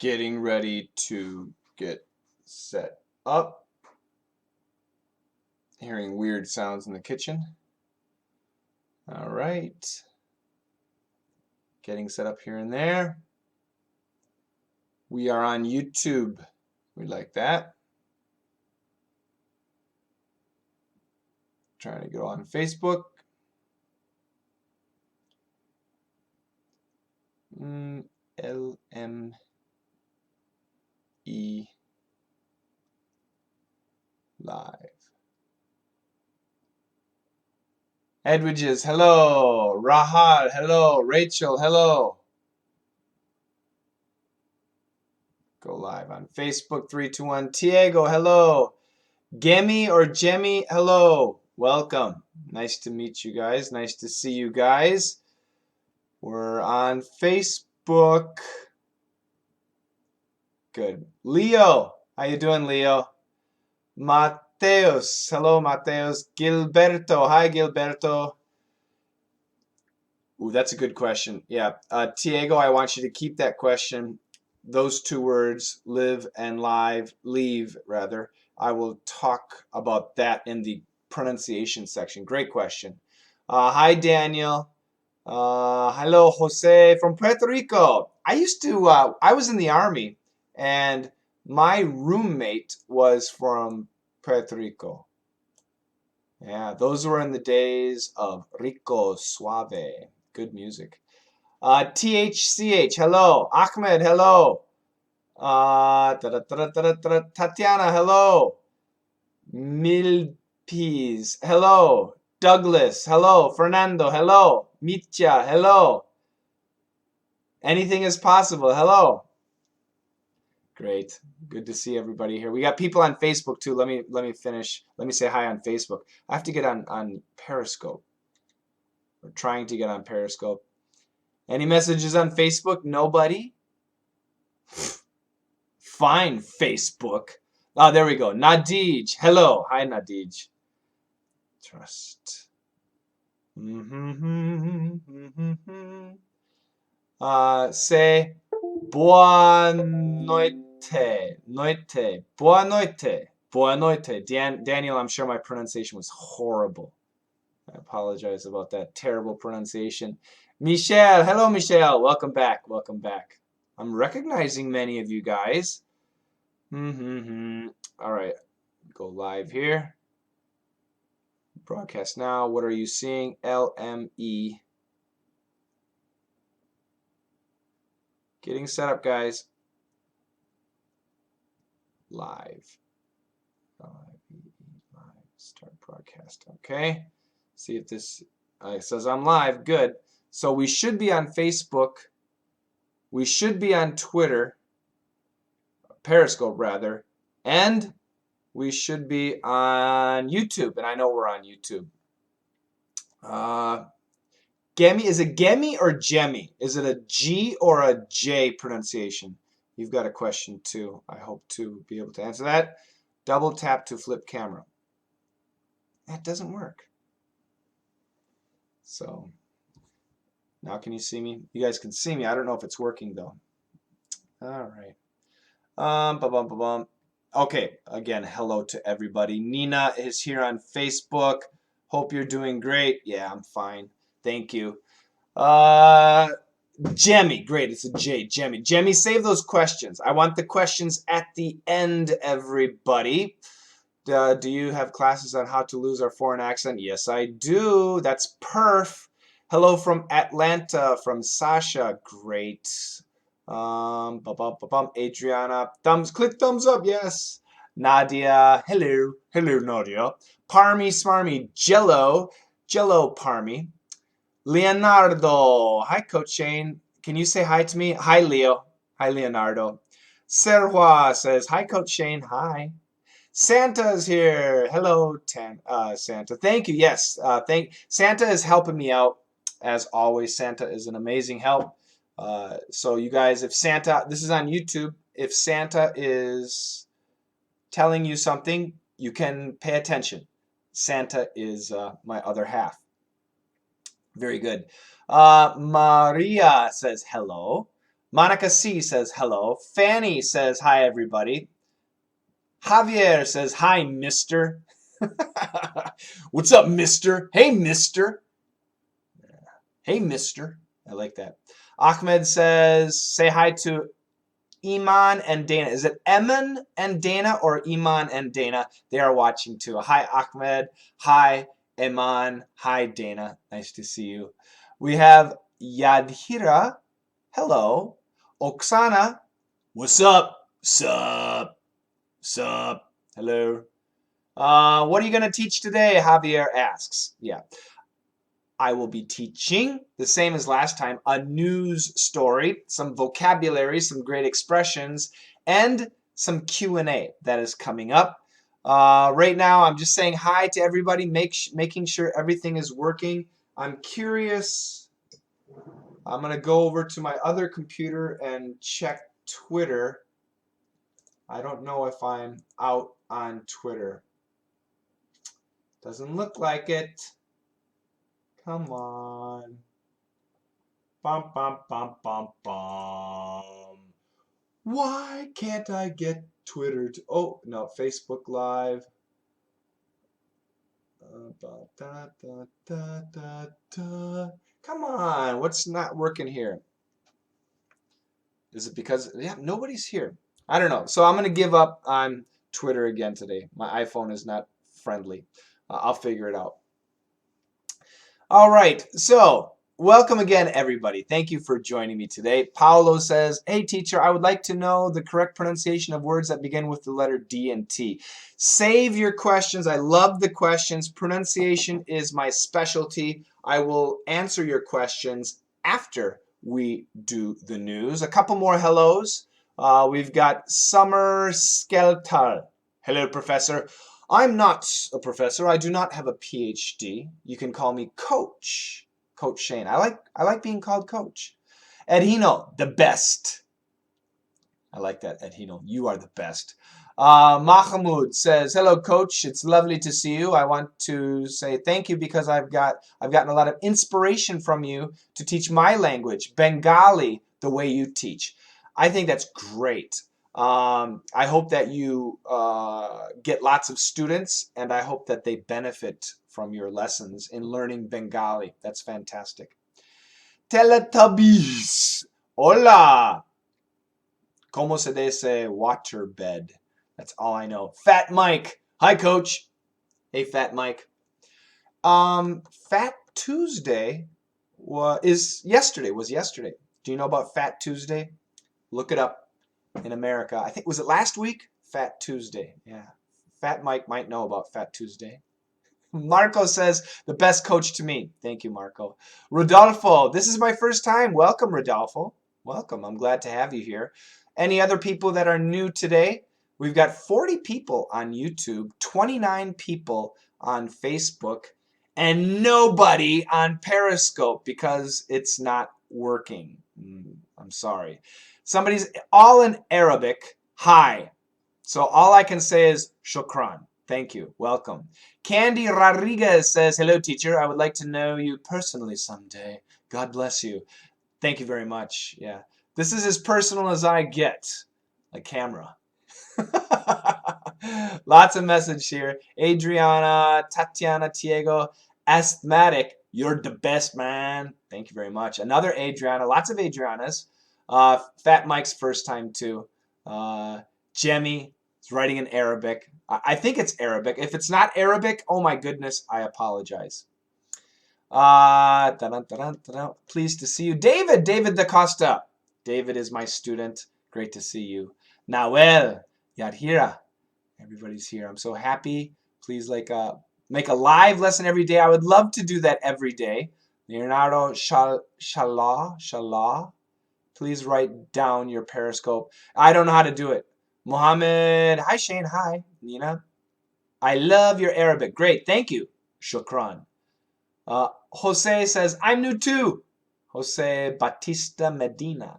getting ready to get set up. Hearing weird sounds in the kitchen. All right. Getting set up here and there. We are on YouTube. We like that. Trying to go on Facebook. LME Live. Edwidges, hello. Rahal, hello. Rachel, hello. Go live on Facebook, 321. Tiago, hello. Gemi or Jemmy, hello. Welcome. Nice to meet you guys. Nice to see you guys. We're on Facebook. Good. Leo, how you doing, Leo? Mateus, hello, Mateus. Gilberto, hi, Gilberto. Ooh, that's a good question. Yeah, Tiago, I want you to keep that question. Those two words, live and live, leave rather. I will talk about that in the pronunciation section. Great question. Hi, Daniel. Hello, Jose from Puerto Rico. I was in the Army, and my roommate was from Puerto Rico. Yeah, those were in the days of Rico Suave. Good music. THCH, hello. Ahmed, hello. Tatiana, hello. Milpies, hello. Douglas, hello. Fernando, hello. Mitya, hello. Anything is possible, hello. Great. Good to see everybody here. We got people on Facebook too. Let me finish. Let me say hi on Facebook. I have to get on Periscope. We're trying to get on Periscope. Any messages on Facebook? Nobody? Fine, Facebook. Oh, there we go. Nadij. Hello. Hi, Nadij. Trust. Say boa noite. Noite. Boa noite. Boa noite. Daniel, I'm sure my pronunciation was horrible. I apologize about that terrible pronunciation. Michelle. Hello, Michelle. Welcome back. Welcome back. I'm recognizing many of you guys. All right. Go live here. Broadcast now. What are you seeing? LME. Getting set up, guys. Live. Start broadcast. Okay. See if this says I'm live. Good. So we should be on Facebook. We should be on Twitter. Periscope, rather. And we should be on YouTube. And I know we're on YouTube. Gemi, is it Gemi or Jemmy? Is it a G or a J pronunciation? You've got a question too. I hope to be able to answer that. Double tap to flip camera. That doesn't work. So now can you see me? You guys can see me. I don't know if it's working though. All right. Okay, again, hello to everybody. Nina is here on Facebook. Hope you're doing great. Yeah, I'm fine. Thank you. Jemmy, great. It's a J. Jemmy. Jemmy, save those questions. I want the questions at the end, everybody. Do you have classes on how to lose our foreign accent? Yes, I do. That's perf. Hello from Atlanta, from Sasha. Great. Adriana, click thumbs up, yes. Nadia, hello. Hello, Nadia. Parmy, Smarmy, Jello Parmy. Leonardo, hi, Coach Shane. Can you say hi to me? Hi, Leo. Hi, Leonardo. Serwa says, hi, Coach Shane. Hi. Santa's here. Hello, Santa. Thank you. Yes, Santa is helping me out as always. Santa is an amazing help. So you guys, if Santa, this is on YouTube, if Santa is telling you something, you can pay attention. Santa is my other half. Very good. Maria says hello. Monica C says hello. Fanny says hi, everybody. Javier says hi, mister. What's up, mister? Hey, mister. Hey, mister. I like that. Ahmed says, say hi to Iman and Dana. Is it Eman and Dana or Iman and Dana? They are watching too. Hi, Ahmed. Hi, Iman. Hi, Dana. Nice to see you. We have Yadhira. Hello. Oksana. What's up? Sup? Sup? Hello. What are you going to teach today? Javier asks. Yeah. I will be teaching, the same as last time, a news story, some vocabulary, some great expressions, and some Q&A that is coming up. Right now, I'm just saying hi to everybody, making sure everything is working. I'm curious. I'm going to go over to my other computer and check Twitter. I don't know if I'm out on Twitter. Doesn't look like it. Come on. Bum, bum, bum, bum, bum. Why can't I get Twitter to... Oh, no, Facebook Live. Da, da, da, da, da. Come on, what's not working here? Is it because... Yeah, nobody's here. I don't know. So I'm going to give up on Twitter again today. My iPhone is not friendly. I'll figure it out. All right, so welcome again, everybody. Thank you for joining me today. Paolo says, hey, teacher, I would like to know the correct pronunciation of words that begin with the letter D and T. Save your questions. I love the questions. Pronunciation is my specialty. I will answer your questions after we do the news. A couple more hellos. We've got Summer Skeltar. Hello, Professor. I'm not a professor. I do not have a PhD. You can call me Coach. Coach Shane. I like being called Coach. Edhino, the best. I like that, Edhino. You are the best. Mahmoud says, hello, Coach. It's lovely to see you. I want to say thank you because I've gotten a lot of inspiration from you to teach my language, Bengali, the way you teach. I think that's great. I hope that you get lots of students, and I hope that they benefit from your lessons in learning Bengali. That's fantastic. Teletubbies. Hola. Como se dice waterbed? That's all I know. Fat Mike. Hi, Coach. Hey, Fat Mike. Fat Tuesday was yesterday. Do you know about Fat Tuesday? Look it up. In America. I think, was it last week? Fat Tuesday. Yeah. Fat Mike might know about Fat Tuesday. Marco says, the best coach to me. Thank you, Marco. Rodolfo, this is my first time. Welcome, Rodolfo. Welcome. I'm glad to have you here. Any other people that are new today? We've got 40 people on YouTube, 29 people on Facebook, and nobody on Periscope because it's not working. I'm sorry. Somebody's all in Arabic. Hi. So all I can say is shukran. Thank you. Welcome. Candy Rodriguez says, hello, teacher. I would like to know you personally someday. God bless you. Thank you very much. Yeah. This is as personal as I get. A camera. Lots of message here. Adriana, Tatiana, Tiago, Asthmatic. You're the best, man. Thank you very much. Another Adriana. Lots of Adrianas. Fat Mike's first time too. Jemmy is writing in Arabic. I think it's Arabic. If it's not Arabic, oh my goodness, I apologize. Pleased to see you. David Da Costa. David is my student. Great to see you. Nawel, Yadhira. Everybody's here. I'm so happy. Please make a live lesson every day. I would love to do that every day. Leonardo Shallah. Please write down your Periscope. I don't know how to do it. Mohammed. Hi, Shane. Hi, Nina. I love your Arabic. Great. Thank you. Shukran. Jose says, I'm new too. Jose Batista Medina.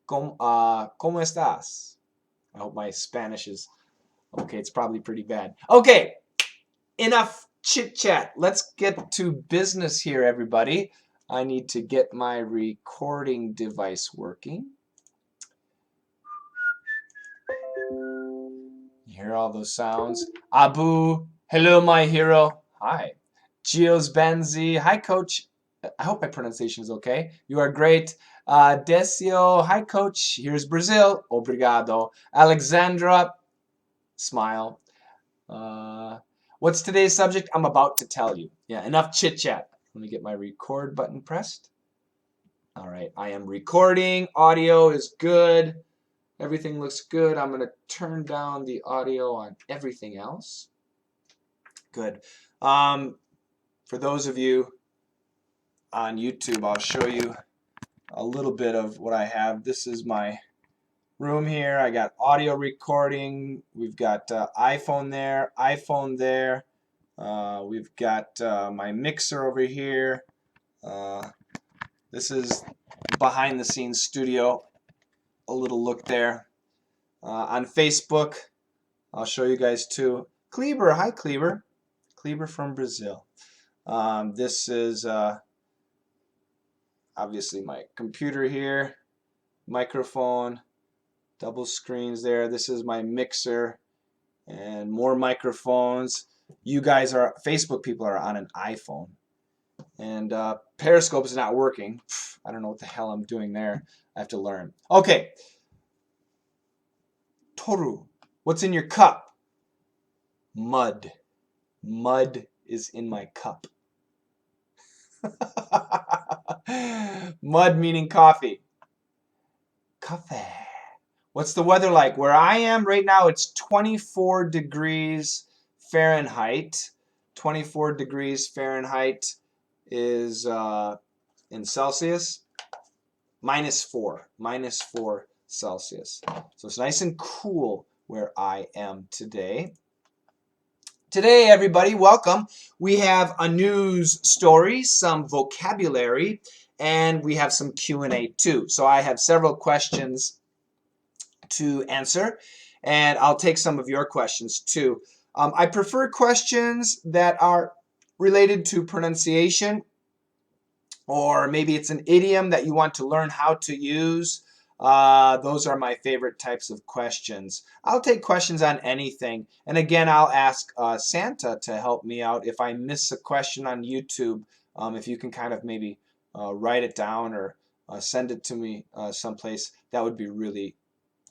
¿Cómo estás? I hope my Spanish is okay. It's probably pretty bad. Okay. Enough chit chat. Let's get to business here, everybody. I need to get my recording device working. hear all those sounds. Abu, hello, my hero. Hi. Gio's Benzi. Hi, coach. I hope my pronunciation is okay. You are great. Decio. Hi, coach. Here's Brazil. Obrigado. Alexandra. Smile. What's today's subject? I'm about to tell you. Yeah, enough chit chat. Let me get my record button pressed. All right, I am recording. Audio is good. Everything looks good. I'm going to turn down the audio on everything else. Good. For those of you on YouTube, I'll show you a little bit of what I have. This is my room here. I got audio recording. We've got iPhone there, iPhone there. We've got my mixer over here. This is behind the scenes studio. A little look there. On Facebook, I'll show you guys too. Kleber, hi Kleber. Kleber from Brazil. This is obviously my computer here. Microphone. Double screens there. This is my mixer. And more microphones. You guys are, Facebook people are on an iPhone. And Periscope is not working. I don't know what the hell I'm doing there. I have to learn. Okay. Toru, what's in your cup? Mud. Mud is in my cup. Mud meaning coffee. Coffee. What's the weather like? Where I am right now, it's 24 degrees Fahrenheit. 24 degrees Fahrenheit is in Celsius, -4 Celsius. So it's nice and cool where I am today. Today, everybody, welcome. We have a news story, some vocabulary, and we have some Q&A too. So I have several questions to answer, and I'll take some of your questions too. I prefer questions that are related to pronunciation, or maybe it's an idiom that you want to learn how to use. Those are my favorite types of questions. I'll take questions on anything. And again, I'll ask Santa to help me out if I miss a question on YouTube. If you can kind of maybe write it down or send it to me someplace, that would be really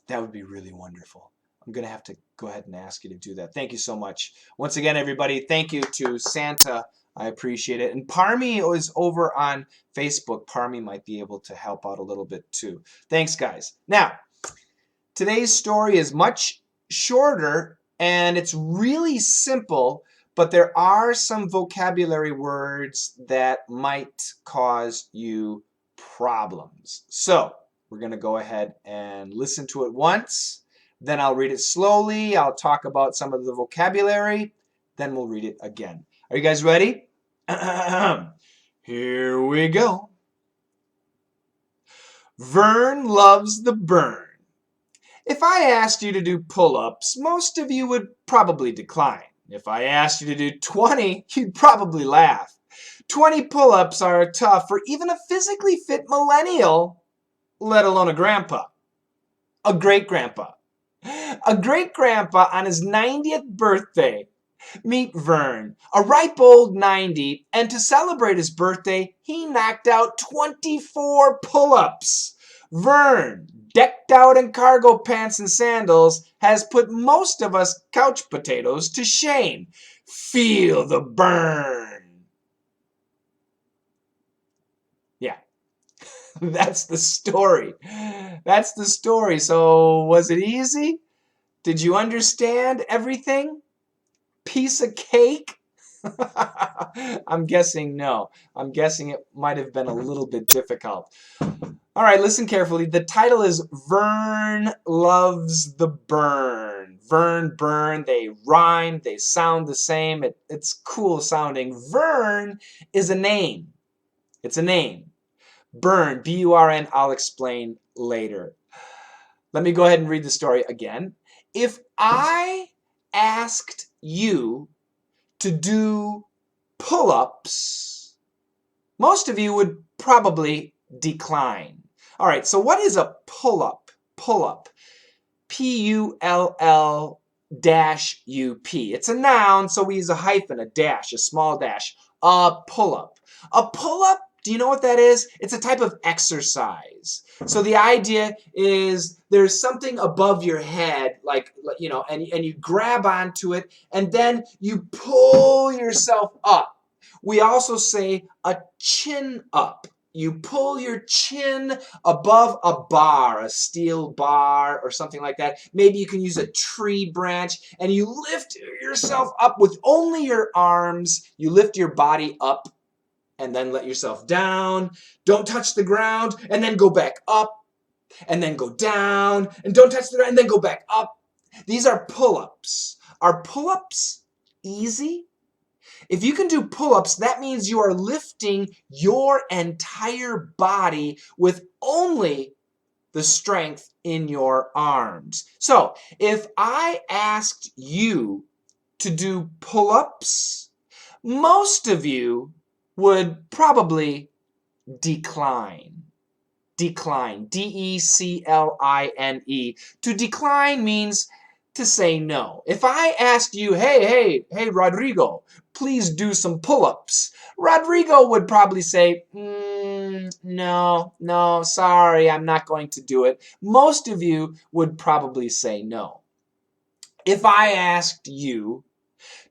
wonderful. I'm going to have to go ahead and ask you to do that. Thank you so much. Once again, everybody, thank you to Santa. I appreciate it. And Parmi is over on Facebook. Parmi might be able to help out a little bit too. Thanks, guys. Now, today's story is much shorter and it's really simple, but there are some vocabulary words that might cause you problems. So, we're going to go ahead and listen to it once. Then I'll read it slowly. I'll talk about some of the vocabulary. Then we'll read it again. Are you guys ready? Here we go. Vern loves the burn. If I asked you to do pull-ups, most of you would probably decline. If I asked you to do 20, you'd probably laugh. 20 pull-ups are tough for even a physically fit millennial, let alone a grandpa. A great-grandpa. A great-grandpa on his 90th birthday. Meet Vern, a ripe old 90, and to celebrate his birthday, he knocked out 24 pull-ups. Vern, decked out in cargo pants and sandals, has put most of us couch potatoes to shame. Feel the burn. Yeah. That's the story. That's the story. So, was it easy? Did you understand everything? Piece of cake? I'm guessing no. I'm guessing it might have been a little bit difficult. All right, listen carefully. The title is Vern Loves the Burn. Vern, burn, they rhyme, they sound the same. It's cool sounding. Vern is a name. It's a name. Burn, B-U-R-N, I'll explain later. Let me go ahead and read the story again. If I asked you to do pull-ups, most of you would probably decline. All right, so what is a pull-up? Pull-up. P-U-L-L-U-P. dash U-P. It's a noun, so we use a hyphen, a dash, a small dash. A pull-up. A pull-up, do you know what that is? It's a type of exercise. So the idea is there's something above your head, like, you know, and you grab onto it, and then you pull yourself up. We also say a chin up. You pull your chin above a bar, a steel bar or something like that. Maybe you can use a tree branch, and you lift yourself up with only your arms. You lift your body up and then let yourself down. Don't touch the ground, and then go back up, and then go down, and don't touch the ground, and then go back up. These are pull-ups. Are pull-ups easy? If you can do pull-ups, that means you are lifting your entire body with only the strength in your arms. So, if I asked you to do pull-ups, most of you would probably decline. Decline. D-E-C-L-I-N-E. To decline means to say no. If I asked you, hey, Rodrigo, please do some pull-ups, Rodrigo would probably say, no, sorry, I'm not going to do it. Most of you would probably say no. If I asked you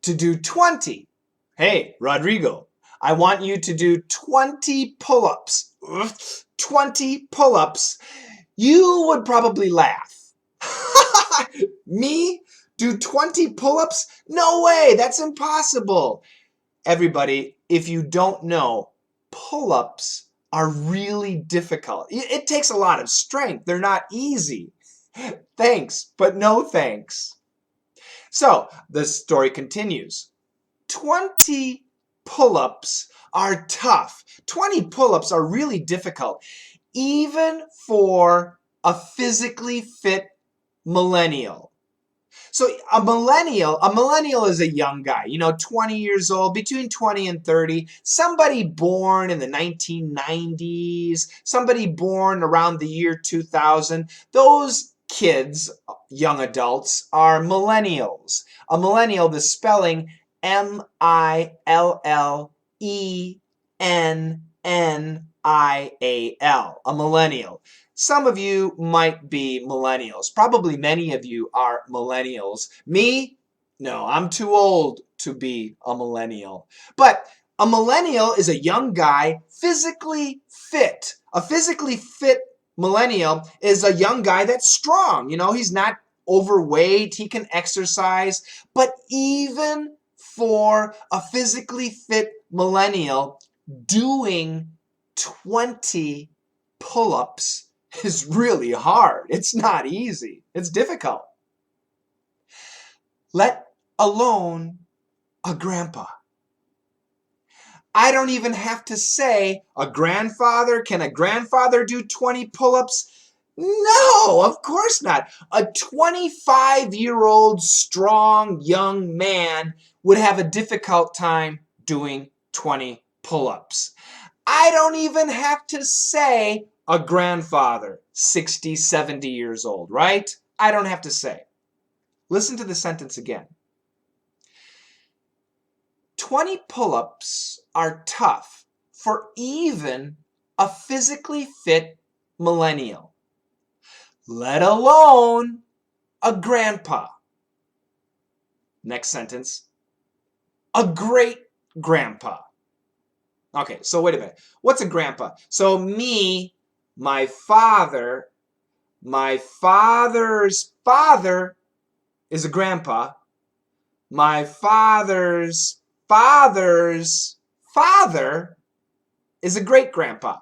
to do 20, hey, Rodrigo, I want you to do 20 pull-ups. 20 pull-ups. You would probably laugh. Me? Do 20 pull-ups? No way, that's impossible. Everybody, if you don't know, pull-ups are really difficult. It takes a lot of strength. They're not easy. Thanks, but no thanks. So, the story continues. 20 pull-ups are tough. 20 pull-ups are really difficult, even for a physically fit millennial. So a millennial is a young guy, 20 years old, between 20 and 30, somebody born in the 1990s, somebody born around the year 2000. Those kids, young adults, are millennials. A millennial, the spelling M-I-L-L-E-N-N-I-A-L, a millennial. Some of you might be millennials. Probably many of you are millennials. Me? No, I'm too old to be a millennial. But a millennial is a young guy, physically fit. A physically fit millennial is a young guy that's strong. He's not overweight. He can exercise. But even for a physically fit millennial, doing 20 pull-ups is really hard. It's not easy. It's difficult. Let alone a grandpa. I don't even have to say a grandfather. Can a grandfather do 20 pull-ups? No, of course not. A 25-year-old strong young man would have a difficult time doing 20 pull-ups. I don't even have to say a grandfather, 60, 70 years old, right? I don't have to say. Listen to the sentence again. 20 pull-ups are tough for even a physically fit millennial, let alone a grandpa. Next sentence. A great grandpa. Okay, so wait a minute. What's a grandpa? So me, my father's father is a grandpa. My father's father's father is a great grandpa.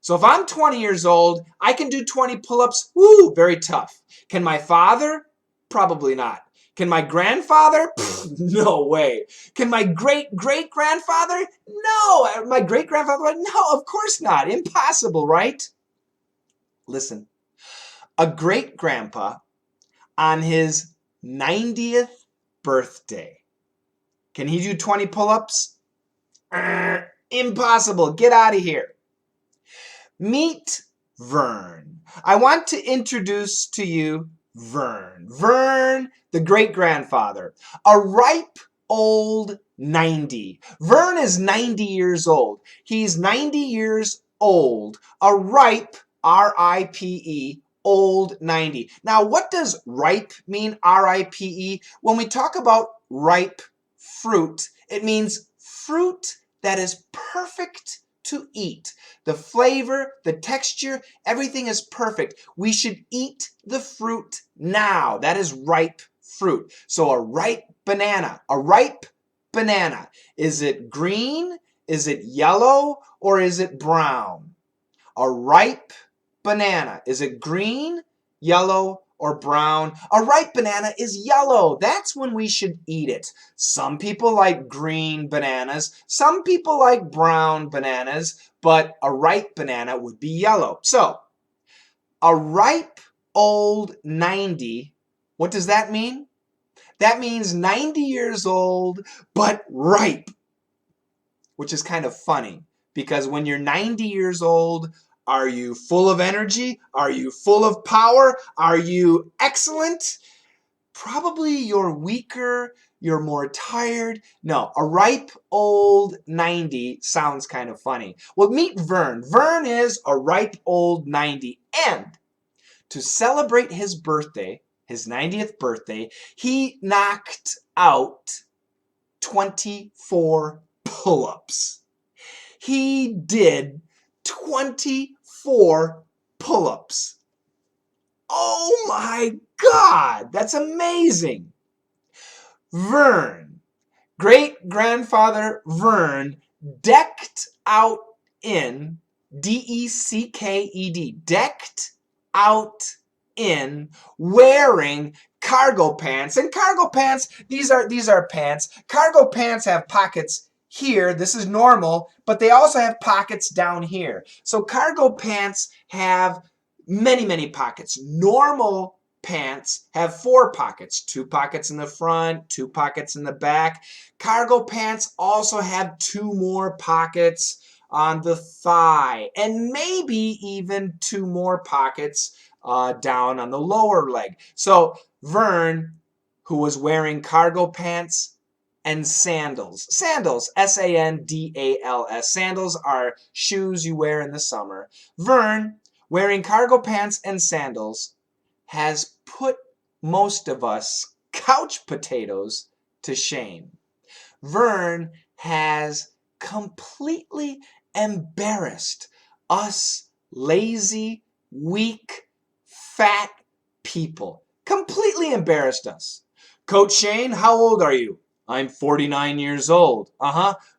So if I'm 20 years old, I can do 20 pull-ups. Woo, very tough. Can my father? Probably not. Can my grandfather? No way. Can my great-great-grandfather? No. My great-grandfather? No, of course not. Impossible, right? Listen. A great-grandpa on his 90th birthday. Can he do 20 pull-ups? Impossible. Get out of here. Meet Vern. I want to introduce to you Vern. Vern, the great-grandfather. A ripe old 90. Vern is 90 years old. He's 90 years old. A ripe, R-I-P-E, old 90. Now, what does ripe mean, R-I-P-E? When we talk about ripe fruit, it means fruit that is perfect to eat. The flavor, the texture, everything is perfect. We should eat the fruit now. That is ripe fruit. So a ripe banana, Is it green? Is it yellow? Or is it brown? A ripe banana. Is it green, yellow, or brown? A ripe banana is yellow. That's when we should eat it. Some people like green bananas. Some people like brown bananas. But a ripe banana would be yellow. So, a ripe old 90, what does that mean? That means 90 years old, but ripe, which is kind of funny. Because when you're 90 years old, are you full of energy? Are you full of power? Are you excellent? Probably you're weaker, you're more tired. No, a ripe old 90 sounds kind of funny. Well, meet Vern. Vern is a ripe old 90. And to celebrate his birthday, his 90th birthday, he knocked out 24 pull-ups. He did 24 pull-ups. Oh my God, that's amazing. Vern, great-grandfather Vern, decked out in, D-E-C-K-E-D, decked out in, wearing cargo pants. And cargo pants, these are pants. Cargo pants have pockets here. This is normal, but they also have pockets down here. So cargo pants have many pockets. Normal pants have 4 pockets, 2 pockets in the front, 2 pockets in the back. Cargo pants also have 2 more pockets on the thigh, and maybe even 2 more pockets down on the lower leg. So Vern, who was wearing cargo pants and sandals. Sandals, S-A-N-D-A-L-S. Sandals are shoes you wear in the summer. Vern, wearing cargo pants and sandals, has put most of us couch potatoes to shame. Vern has completely embarrassed us lazy, weak, fat people. Completely embarrassed us. Coach Shane, how old are you? I'm 49 years old.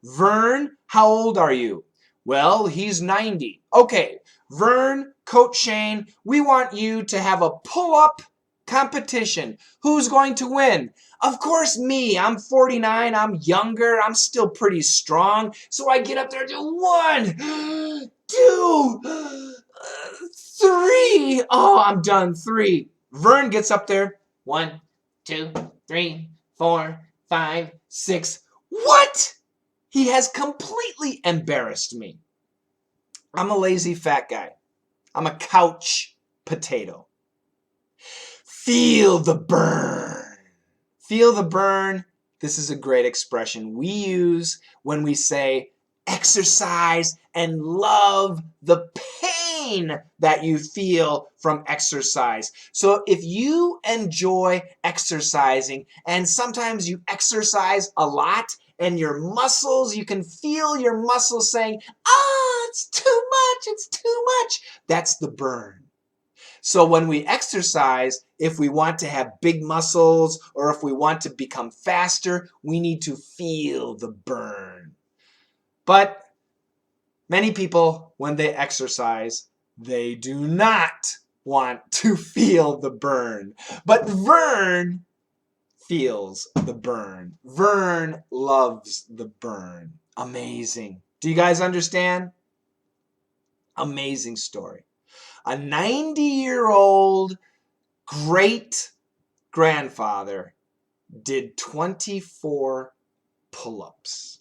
Vern, how old are you? Well, he's 90. Okay, Vern, Coach Shane, we want you to have a pull-up competition. Who's going to win? Of course me. I'm 49. I'm younger. I'm still pretty strong. So I get up there and do 1, 2, 3. Oh, I'm done. 3. Vern gets up there. 1, 2, 3, 4, 5, 6. What? He has completely embarrassed me. I'm a lazy fat guy. I'm a couch potato. Feel the burn. Feel the burn. This is a great expression we use when we say exercise and love the pain that you feel from exercise. So if you enjoy exercising and sometimes you exercise a lot and your muscles, you can feel your muscles saying, it's too much. That's the burn. So when we exercise, if we want to have big muscles or if we want to become faster, we need to feel the burn. But many people, when they exercise, they do not want to feel the burn. But Vern feels the burn. Vern loves the burn. Amazing. Do you guys understand? Amazing story. A 90-year-old great-grandfather did 24 pull-ups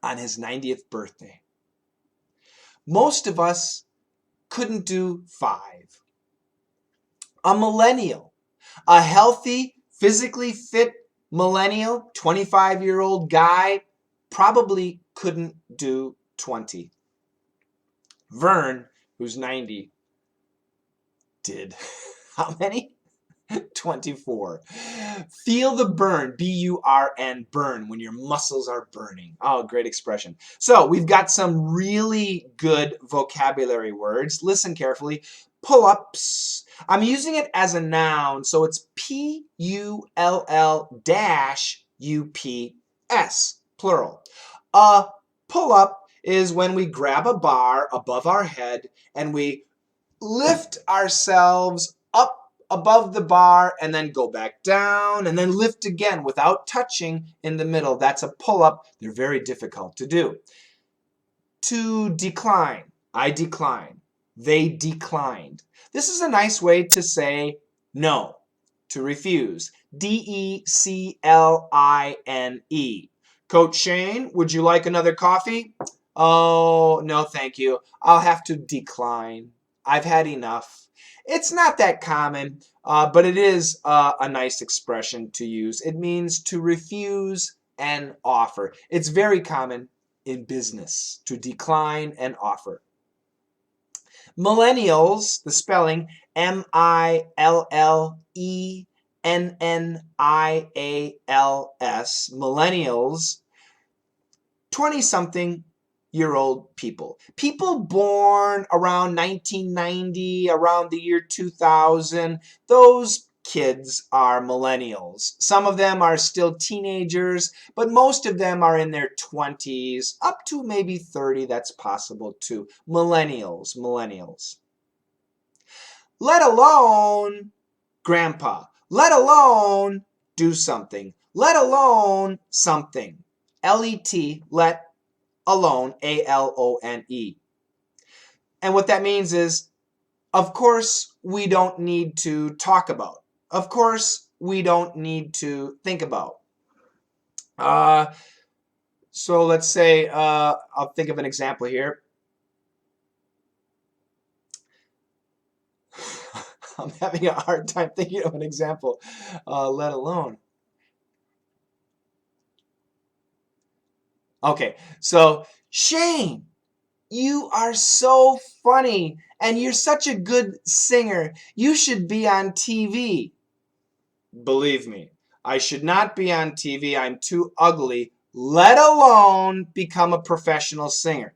on his 90th birthday. Most of us couldn't do 5. A millennial. A healthy, physically fit millennial, 25-year-old guy, probably couldn't do 20. Vern, who's 90, did. How many? 24. Feel the burn, B-U-R-N, burn, when your muscles are burning. Oh, great expression. So we've got some really good vocabulary words. Listen carefully. Pull-ups. I'm using it as a noun, so it's P-U-L-L-U-P-S, plural. A pull-up is when we grab a bar above our head and we lift ourselves up above the bar and then go back down and then lift again without touching in the middle. That's a pull-up. They're very difficult to do. To decline. I decline. They declined. This is a nice way to say no, to refuse. D-E-C-L-I-N-E. Coach Shane, would you like another coffee? Oh, no, thank you. I'll have to decline. I've had enough. It's not that common, but it is a nice expression to use. It means to refuse an offer. It's very common in business to decline an offer. Millennials, the spelling, M-I-L-L-E-N-N-I-A-L-S, millennials, 20-something-year-old people. People born around 1990, around the year 2000, those kids are millennials. Some of them are still teenagers, but most of them are in their 20s, up to maybe 30, that's possible too. Millennials, millennials. Let alone grandpa. Let alone do something. Let alone something. L-E-T, let alone, A-L-O-N-E. And what that means is, of course, we don't need to talk about. Of course, we don't need to think about. So let's say, I'll think of an example here. I'm having a hard time thinking of an example, let alone. Okay, so Shane, you are so funny and you're such a good singer. You should be on TV. Believe me, I should not be on TV. I'm too ugly, let alone become a professional singer.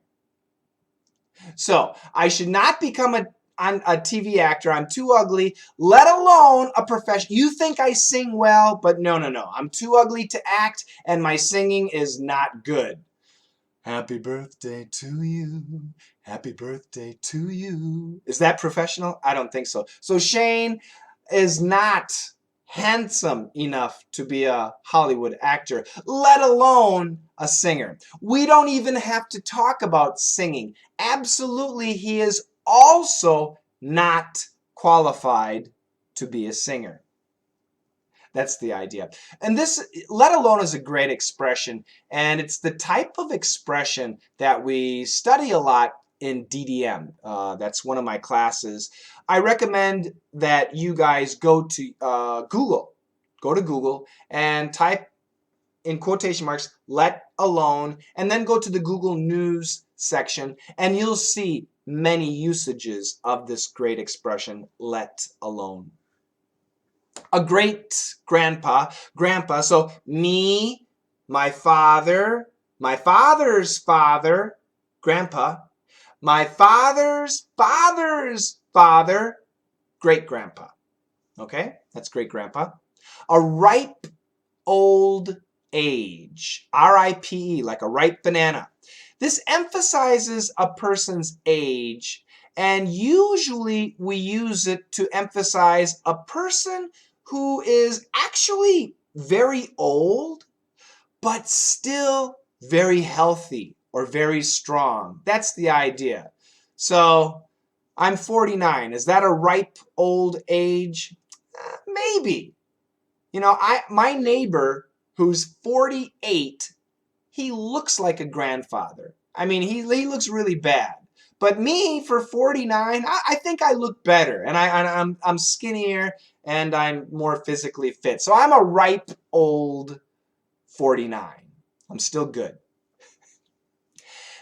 So I should not become a TV actor. I'm too ugly, let alone a professional. You think I sing well, but no. I'm too ugly to act and my singing is not good. Happy birthday to you. Happy birthday to you. Is that professional? I don't think so. So Shane is not handsome enough to be a Hollywood actor, let alone a singer. We don't even have to talk about singing. Absolutely, he is also not qualified to be a singer. That's the idea. And this, let alone, is a great expression. And it's the type of expression that we study a lot in DDM. That's one of my classes. I recommend that you guys go to Google. Go to Google and type in quotation marks, let alone, and then go to the Google News section, and you'll see many usages of this great expression, let alone. A great grandpa, so me, my father, my father's father, grandpa, my father's father's father, great grandpa. Okay, that's great grandpa. A ripe old age, R-I-P-E, like a ripe banana. This emphasizes a person's age, and usually we use it to emphasize a person who is actually very old, but still very healthy or very strong. That's the idea. So I'm 49. Is that a ripe old age? Maybe. You know, my neighbor who's 48, he looks like a grandfather. I mean, he looks really bad, But me for 49, I think I look better, and I'm skinnier and I'm more physically fit. So I'm a ripe old 49. I'm still good.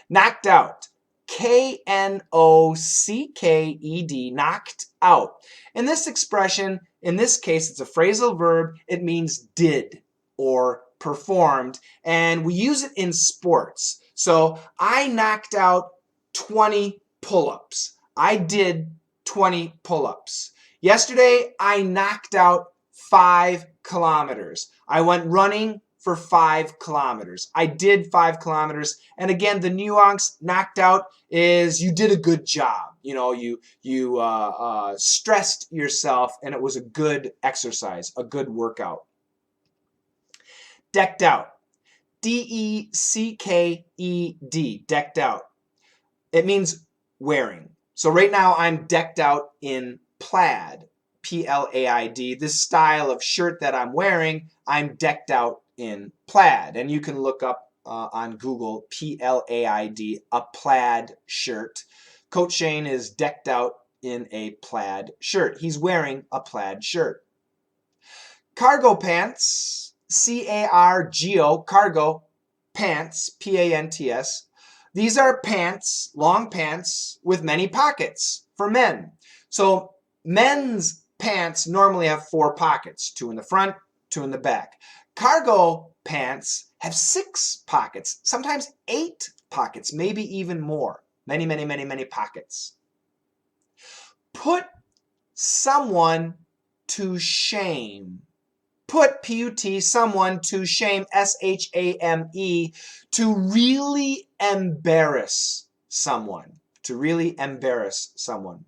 Knocked out. Knocked, knocked out. In this expression, in this case, it's a phrasal verb. It means did or performed, and we use it in sports. So I knocked out 20 pull-ups. I did 20 pull-ups. Yesterday, I knocked out 5 kilometers. I went running for 5 kilometers. I did 5 kilometers. And again, the nuance, knocked out, is you did a good job. You know, you stressed yourself, and it was a good exercise, a good workout. Decked out. D-E-C-K-E-D, decked out. It means wearing. So right now I'm decked out in plaid, P-L-A-I-D. This style of shirt that I'm wearing, I'm decked out in plaid. And you can look up on Google, P-L-A-I-D, a plaid shirt. Coach Shane is decked out in a plaid shirt. He's wearing a plaid shirt. Cargo pants, C-A-R-G-O, cargo pants, P-A-N-T-S. These are pants, long pants with many pockets for men. So men's pants normally have 4 pockets, 2 in the front, 2 in the back. Cargo pants have 6 pockets, sometimes 8 pockets, maybe even more. Many, many, many, many pockets. Put someone to shame. Put, P-U-T, someone to shame, S-H-A-M-E, to really embarrass someone. To really embarrass someone.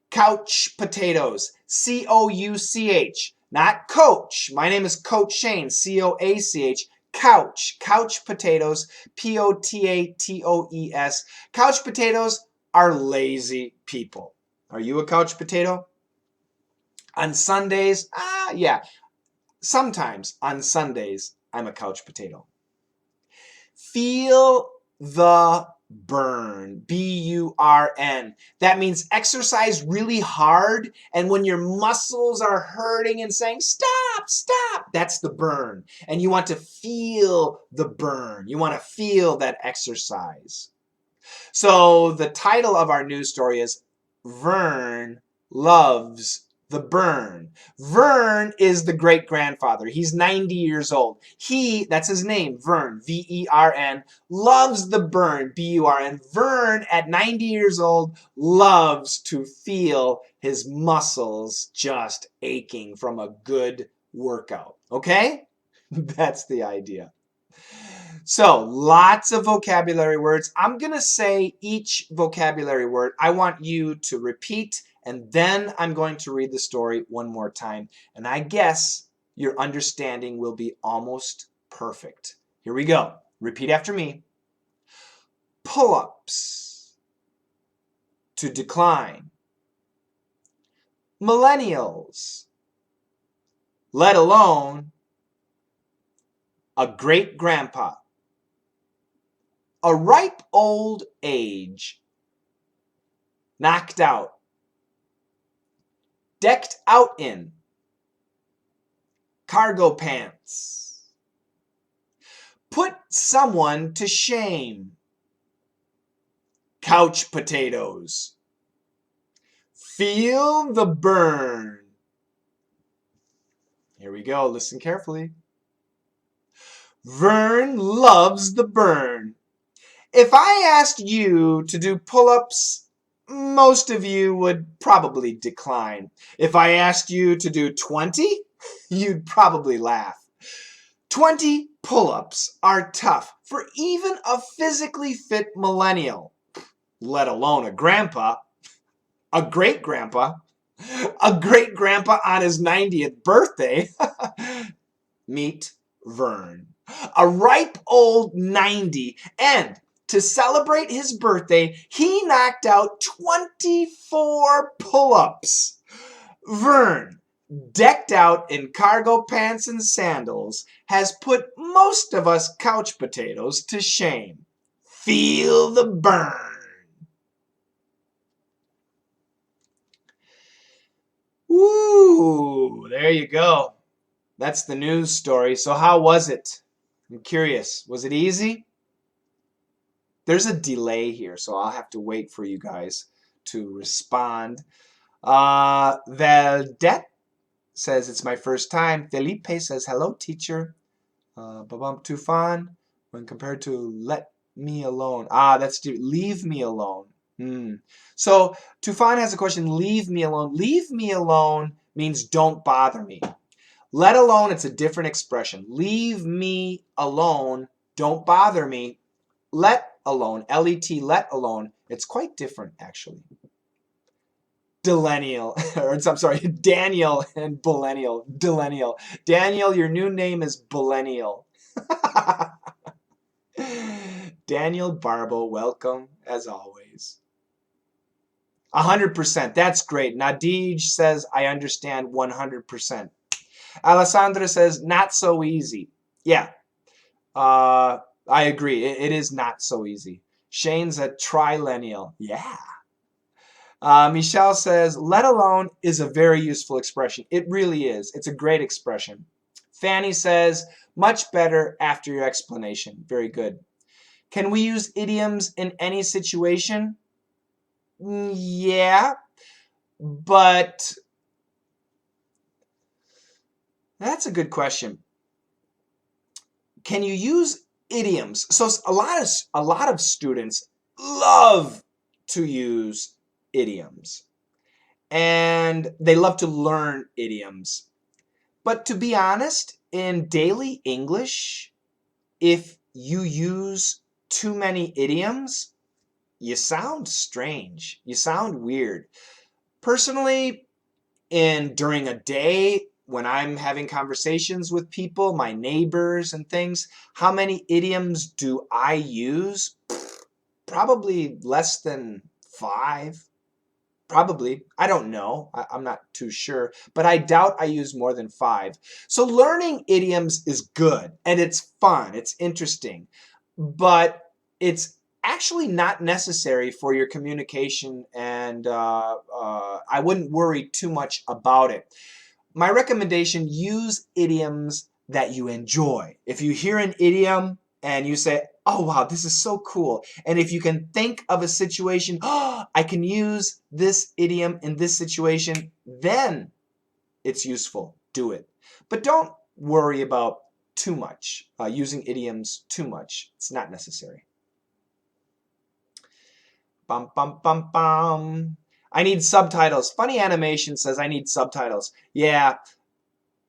Couch potatoes, C-O-U-C-H, not coach. My name is Coach Shane, C-O-A-C-H. Couch, couch potatoes, P-O-T-A-T-O-E-S. Couch potatoes are lazy people. Are you a couch potato? On Sundays, yeah. Sometimes on Sundays, I'm a couch potato. Feel the burn, B-U-R-N. That means exercise really hard, and when your muscles are hurting and saying, stop, stop, that's the burn. And you want to feel the burn. You want to feel that exercise. So the title of our news story is Vern Loves the Burn. Vern is the great-grandfather. He's 90 years old. That's his name, Vern, V-E-R-N, loves the burn, B-U-R-N. Vern, at 90 years old, loves to feel his muscles just aching from a good workout. Okay? That's the idea. So, lots of vocabulary words. I'm going to say each vocabulary word. I want you to repeat, and then I'm going to read the story one more time. And I guess your understanding will be almost perfect. Here we go. Repeat after me. Pull-ups. To decline. Millennials. Let alone a great-grandpa. A ripe old age. Knocked out. Decked out in. Cargo pants. Put someone to shame. Couch potatoes. Feel the burn. Here we go. Listen carefully. Vern loves the burn. If I asked you to do pull-ups, most of you would probably decline. If I asked you to do 20, you'd probably laugh. 20 pull-ups are tough for even a physically fit millennial, let alone a grandpa, a great-grandpa, a great-grandpa on his 90th birthday. Meet Vern, a ripe old 90, and to celebrate his birthday, he knocked out 24 pull-ups. Vern, decked out in cargo pants and sandals, has put most of us couch potatoes to shame. Feel the burn. Ooh, there you go. That's the news story. So how was it? I'm curious. Was it easy? There's a delay here, so I'll have to wait for you guys to respond. Valdette says it's my first time. Felipe says hello, teacher. Babam Tufan, when compared to let me alone. That's leave me alone. So Tufan has a question. Leave me alone. Leave me alone means don't bother me. Let alone, it's a different expression. Leave me alone. Don't bother me. Let alone, L-E-T, let alone. It's quite different, actually. Delenial, or I'm sorry, Daniel and Billennial. Delenial. Daniel, your new name is Billennial. Daniel Barbo, welcome as always. 100%, that's great. Nadij says, I understand 100%. Alessandra says, not so easy. Yeah, I agree. It is not so easy. Shane's a trilennial. Yeah. Michelle says, let alone is a very useful expression. It really is. It's a great expression. Fanny says, much better after your explanation. Very good. Can we use idioms in any situation? Yeah, but that's a good question. Can you use idioms? So a lot of students love to use idioms, and they love to learn idioms. But to be honest, in daily English, if you use too many idioms, you sound strange. You sound weird. Personally, during a day when I'm having conversations with people, my neighbors and things, how many idioms do I use? Probably less than 5. Probably. I don't know. I'm not too sure. But I doubt I use more than 5. So learning idioms is good and it's fun. It's interesting. But it's actually not necessary for your communication, and I wouldn't worry too much about it. My recommendation, use idioms that you enjoy. If you hear an idiom and you say, oh wow, this is so cool. And if you can think of a situation, oh, I can use this idiom in this situation, then it's useful. Do it. But don't worry about too much, using idioms too much. It's not necessary. Bum, bum, bum, bum. I need subtitles. Funny Animation says I need subtitles. Yeah,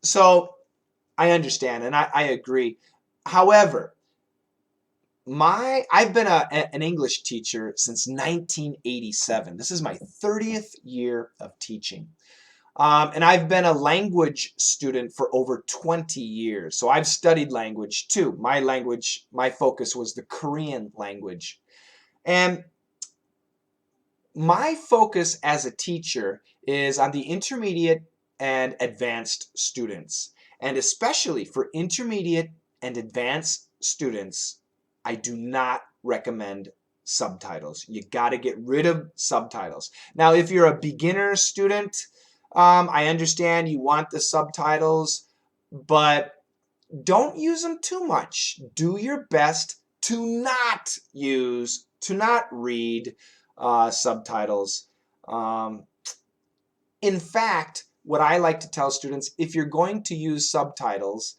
so I understand and I agree. However, I've been an English teacher since 1987. This is my 30th year of teaching. And I've been a language student for over 20 years. So I've studied language too. My focus was the Korean language. And my focus as a teacher is on the intermediate and advanced students. And especially for intermediate and advanced students, I do not recommend subtitles. You got to get rid of subtitles. Now, if you're a beginner student, I understand you want the subtitles, but don't use them too much. Do your best to not read subtitles. In fact, what I like to tell students, if you're going to use subtitles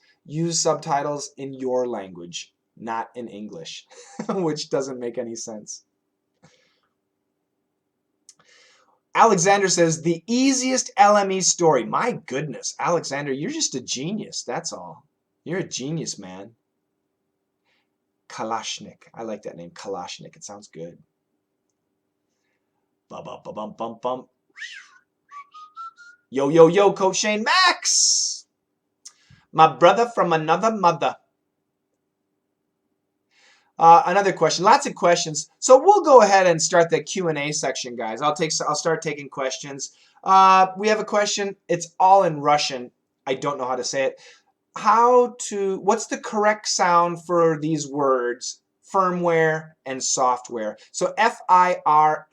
in your language, not in English, which doesn't make any sense. Alexander says, the easiest LME story. My goodness, Alexander, you're just a genius. That's all. You're a genius, man. Kalashnik. I like that name, Kalashnik. It sounds good. Bum, bum, bum, bum, bum, bum. Yo, yo, yo, Coach Shane Max. My brother from another mother. Another question. Lots of questions. So we'll go ahead and start the Q&A section, guys. I'll start taking questions. We have a question. It's all in Russian. I don't know how to say it. What's the correct sound for these words, firmware and software? So Firmware,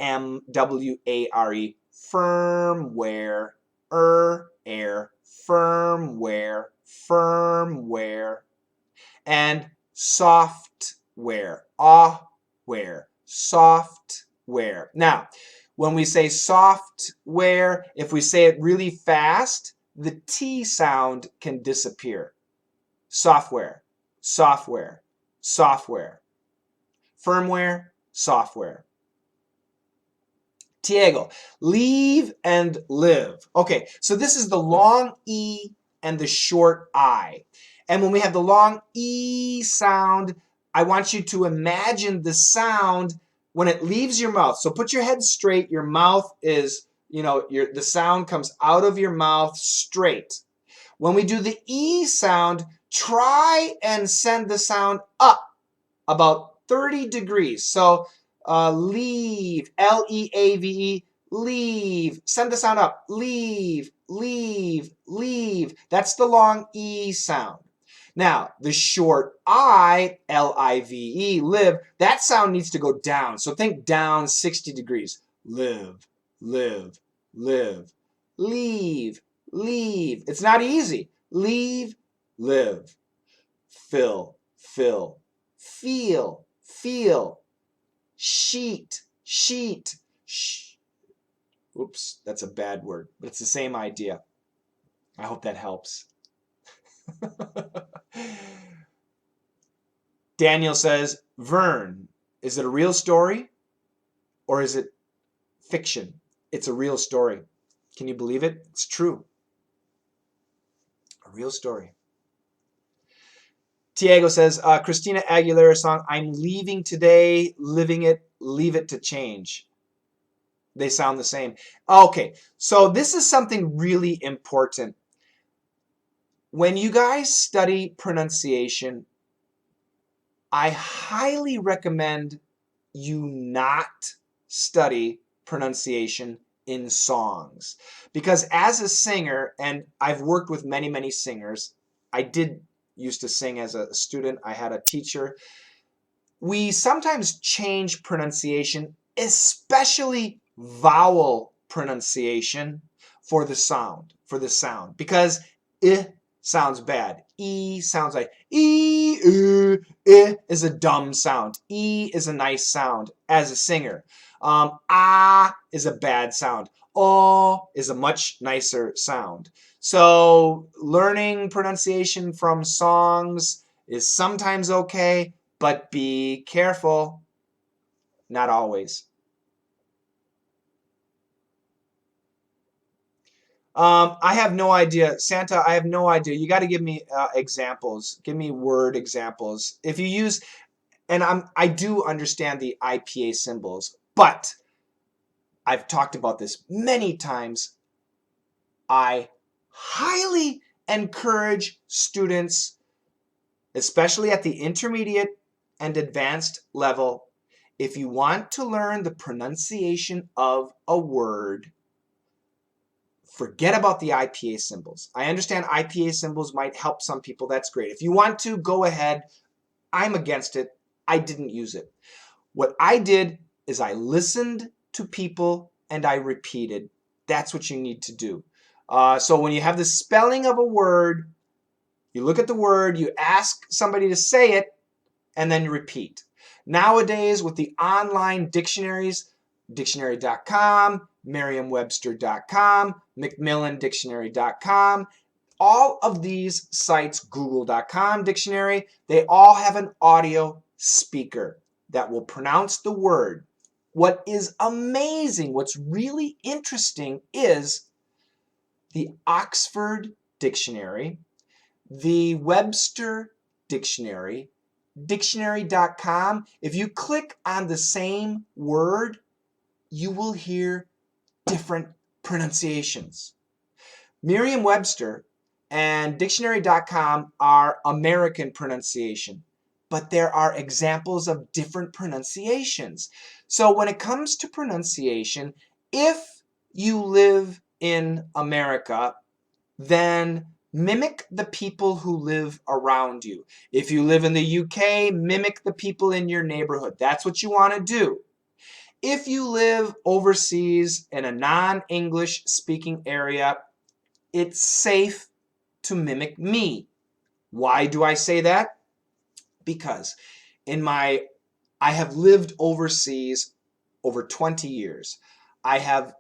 firmware, air, firmware, firmware, and software, aware, software. Now, when we say software, if we say it really fast, the T sound can disappear. Software, software, software. Firmware, software. Tiago, leave and live. Okay, so this is the long E and the short I. And when we have the long E sound, I want you to imagine the sound when it leaves your mouth. So put your head straight. Your mouth is, the sound comes out of your mouth straight. When we do the E sound, try and send the sound up about 30 degrees. So leave, L-E-A-V-E, leave. Send the sound up. Leave, leave, leave. That's the long E sound. Now, the short I, L-I-V-E, live, that sound needs to go down. So think down 60 degrees. Live, live, live. Leave, leave. It's not easy. Leave, live. Fill, fill. Feel, feel. Sheet, sheet. Oops, that's a bad word, but it's the same idea. I hope that helps. Daniel says, Vern, is it a real story or is it fiction? It's a real story. Can you believe it? It's true. A real story. Tiago says, Christina Aguilera song, I'm leaving today, living it, leave it to change. They sound the same. Okay, so this is something really important. When you guys study pronunciation, I highly recommend you not study pronunciation in songs. Because as a singer, and I've worked with many, many singers, I did used to sing as a student. I had a teacher. We sometimes change pronunciation, especially vowel pronunciation for the sound, because I sounds bad. E sounds like E, I is a dumb sound. E is a nice sound as a singer. Ah is a bad sound. O is a much nicer sound. So learning pronunciation from songs is sometimes okay, but be careful. Not always. I have no idea. Santa, I have no idea. You got to give me examples. Give me word examples. If you use, and I do understand the IPA symbols, but I've talked about this many times. I highly encourage students, especially at the intermediate and advanced level, if you want to learn the pronunciation of a word, forget about the IPA symbols. I understand IPA symbols might help some people. That's great. If you want to, go ahead. I'm against it. I didn't use it. What I did is I listened to people and I repeated. That's what you need to do. So when you have the spelling of a word, you look at the word, you ask somebody to say it, and then you repeat. Nowadays, with the online dictionaries, dictionary.com, merriam-webster.com, macmillandictionary.com, all of these sites, google.com dictionary, they all have an audio speaker that will pronounce the word. What is amazing, what's really interesting is the Oxford Dictionary, the Webster Dictionary, dictionary.com. If you click on the same word, you will hear different pronunciations. Merriam-Webster and dictionary.com are American pronunciation, but there are examples of different pronunciations. So when it comes to pronunciation, if you live in America, then mimic the people who live around you. If you live in the UK, mimic the people in your neighborhood. That's what you want to do. If you live overseas in a non-English speaking area, it's safe to mimic me. Why do I say that? Because I have lived overseas over 20 years. I have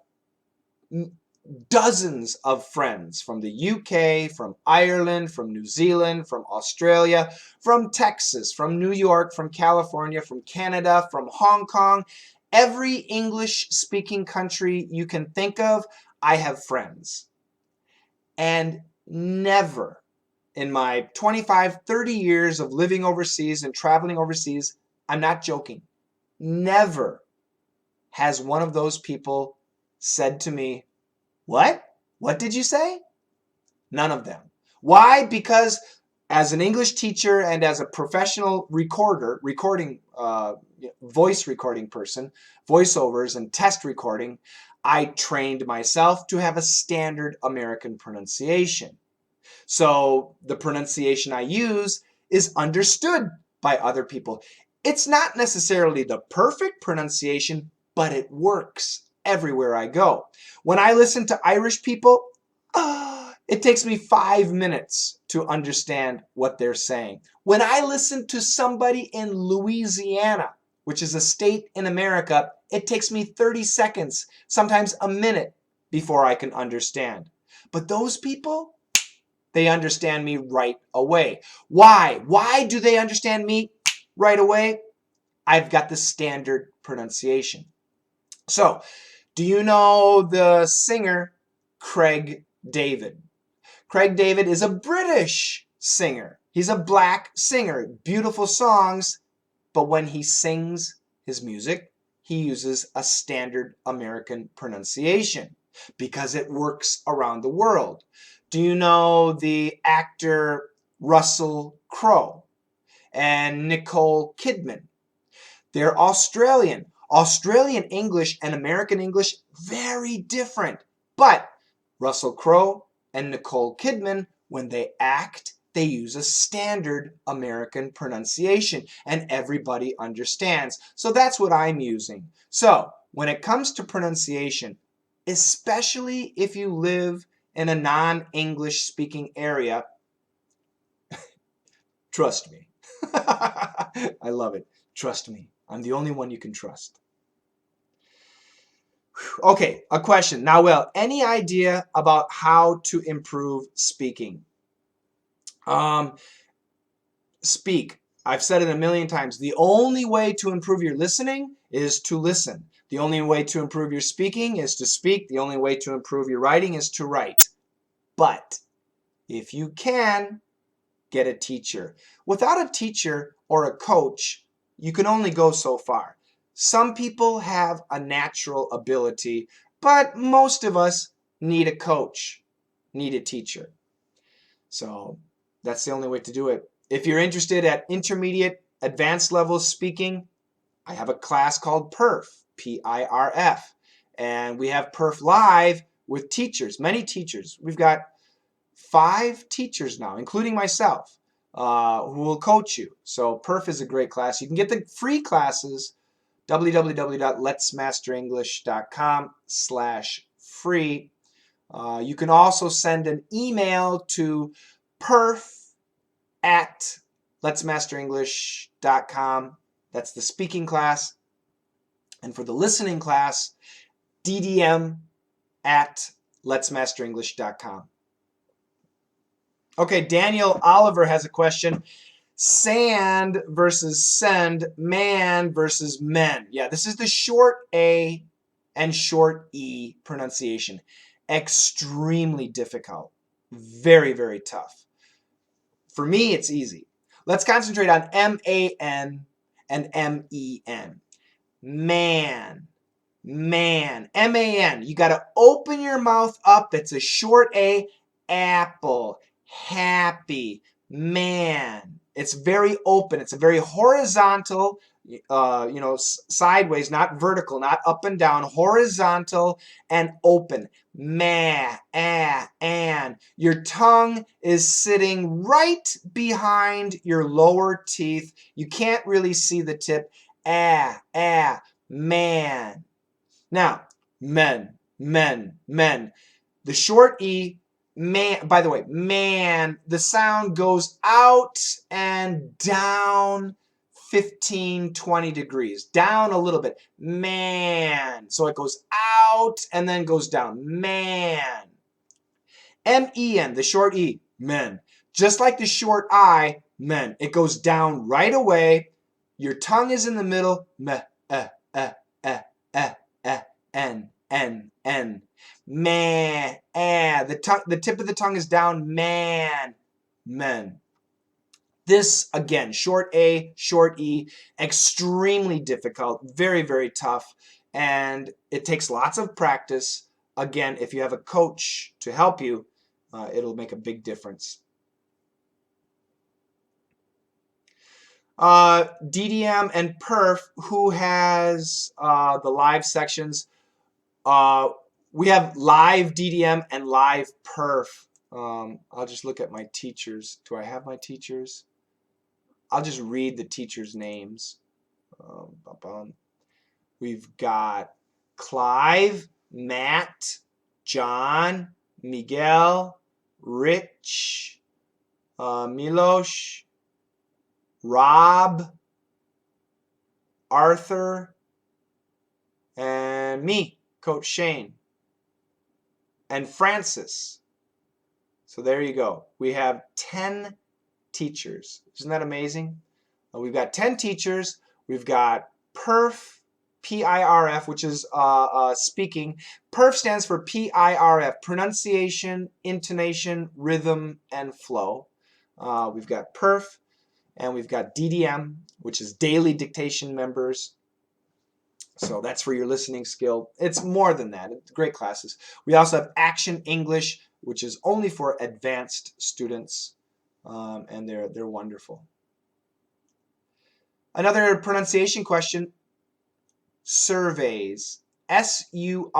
dozens of friends from the UK, from Ireland, from New Zealand, from Australia, from Texas, from New York, from California, from Canada, from Hong Kong. Every English-speaking country you can think of, I have friends. And never in my 25, 30 years of living overseas and traveling overseas, I'm not joking, never has one of those people said to me, "What? What did you say?" None of them. Why? Because as an English teacher and as a professional voice recording person, voiceovers and test recording, I trained myself to have a standard American pronunciation. So the pronunciation I use is understood by other people. It's not necessarily the perfect pronunciation, but it works everywhere I go. When I listen to Irish people, it takes me 5 minutes to understand what they're saying. When I listen to somebody in Louisiana, which is a state in America, it takes me 30 seconds, sometimes a minute, before I can understand. But those people, they understand me right away. Why? Why do they understand me right away? I've got the standard pronunciation. So, do you know the singer Craig David? Craig David is a British singer. He's a black singer. Beautiful songs, but when he sings his music, he uses a standard American pronunciation because it works around the world. Do you know the actor Russell Crowe and Nicole Kidman? They're Australian. Australian English and American English, very different. But Russell Crowe and Nicole Kidman, when they act, they use a standard American pronunciation and everybody understands. So that's what I'm using. So when it comes to pronunciation, especially if you live in a non-English speaking area, trust me. I love it. Trust me. I'm the only one you can trust. Okay, a question. Now, Will, any idea about how to improve speaking? Speak. I've said it a million times. The only way to improve your listening is to listen. The only way to improve your speaking is to speak. The only way to improve your writing is to write. But if you can, get a teacher. Without a teacher or a coach, you can only go so far. Some people have a natural ability, but most of us need a coach, need a teacher. So that's the only way to do it. If you're interested at intermediate, advanced level speaking, I have a class called PERF, P-I-R-F. And we have PERF Live with teachers, many teachers. We've got 5 teachers now, including myself, who will coach you. So PERF is a great class. You can get the free classes, www.letsmasterenglish.com/free. You can also send an email to perf@letsmasterenglish.com. That's the speaking class. And for the listening class, ddm@letsmasterenglish.com. Okay, Daniel Oliver has a question. Sand versus send, man versus men. Yeah, this is the short A and short E pronunciation. Extremely difficult. Very, very tough. For me, it's easy. Let's concentrate on M-A-N and M-E-N. Man. Man. M-A-N. You got to open your mouth up. It's a short A. Apple. Happy. Man. It's very open. It's a very horizontal, sideways, not vertical, not up and down, horizontal and open. Ma, an. Your tongue is sitting right behind your lower teeth. You can't really see the tip. Man. Now, men. The short E Man, by the way, man, the sound goes out and down 15, 20 degrees. Down a little bit. Man. So it goes out and then goes down. Man. M-E-N, the short E, men. Just like the short I, men. It goes down right away. Your tongue is in the middle. Meh, eh, eh, N, N, N. Man, the tip of the tongue is down. Man, men. This, again, short A, short E, extremely difficult, very, very tough, and it takes lots of practice. Again, if you have a coach to help you, it'll make a big difference. DDM and Perf, who has the live sections? We have live DDM and live Perf. I'll just look at my teachers. Do I have my teachers? I'll just read the teachers' names. We've got Clive, Matt, John, Miguel, Rich, Milos, Rob, Arthur, and me, Coach Shane, and Francis. So there you go. We have 10 teachers. Isn't that amazing? We've got 10 teachers. We've got PIRF, P-I-R-F, which is speaking. PIRF stands for P-I-R-F, pronunciation, intonation, rhythm, and flow. We've got PIRF, and we've got DDM, which is daily dictation members. So that's for your listening skill. It's more than that. It's great classes. We also have Action English, which is only for advanced students, and they're wonderful. Another pronunciation question, surveys. S-U-R-V-E-Y-S.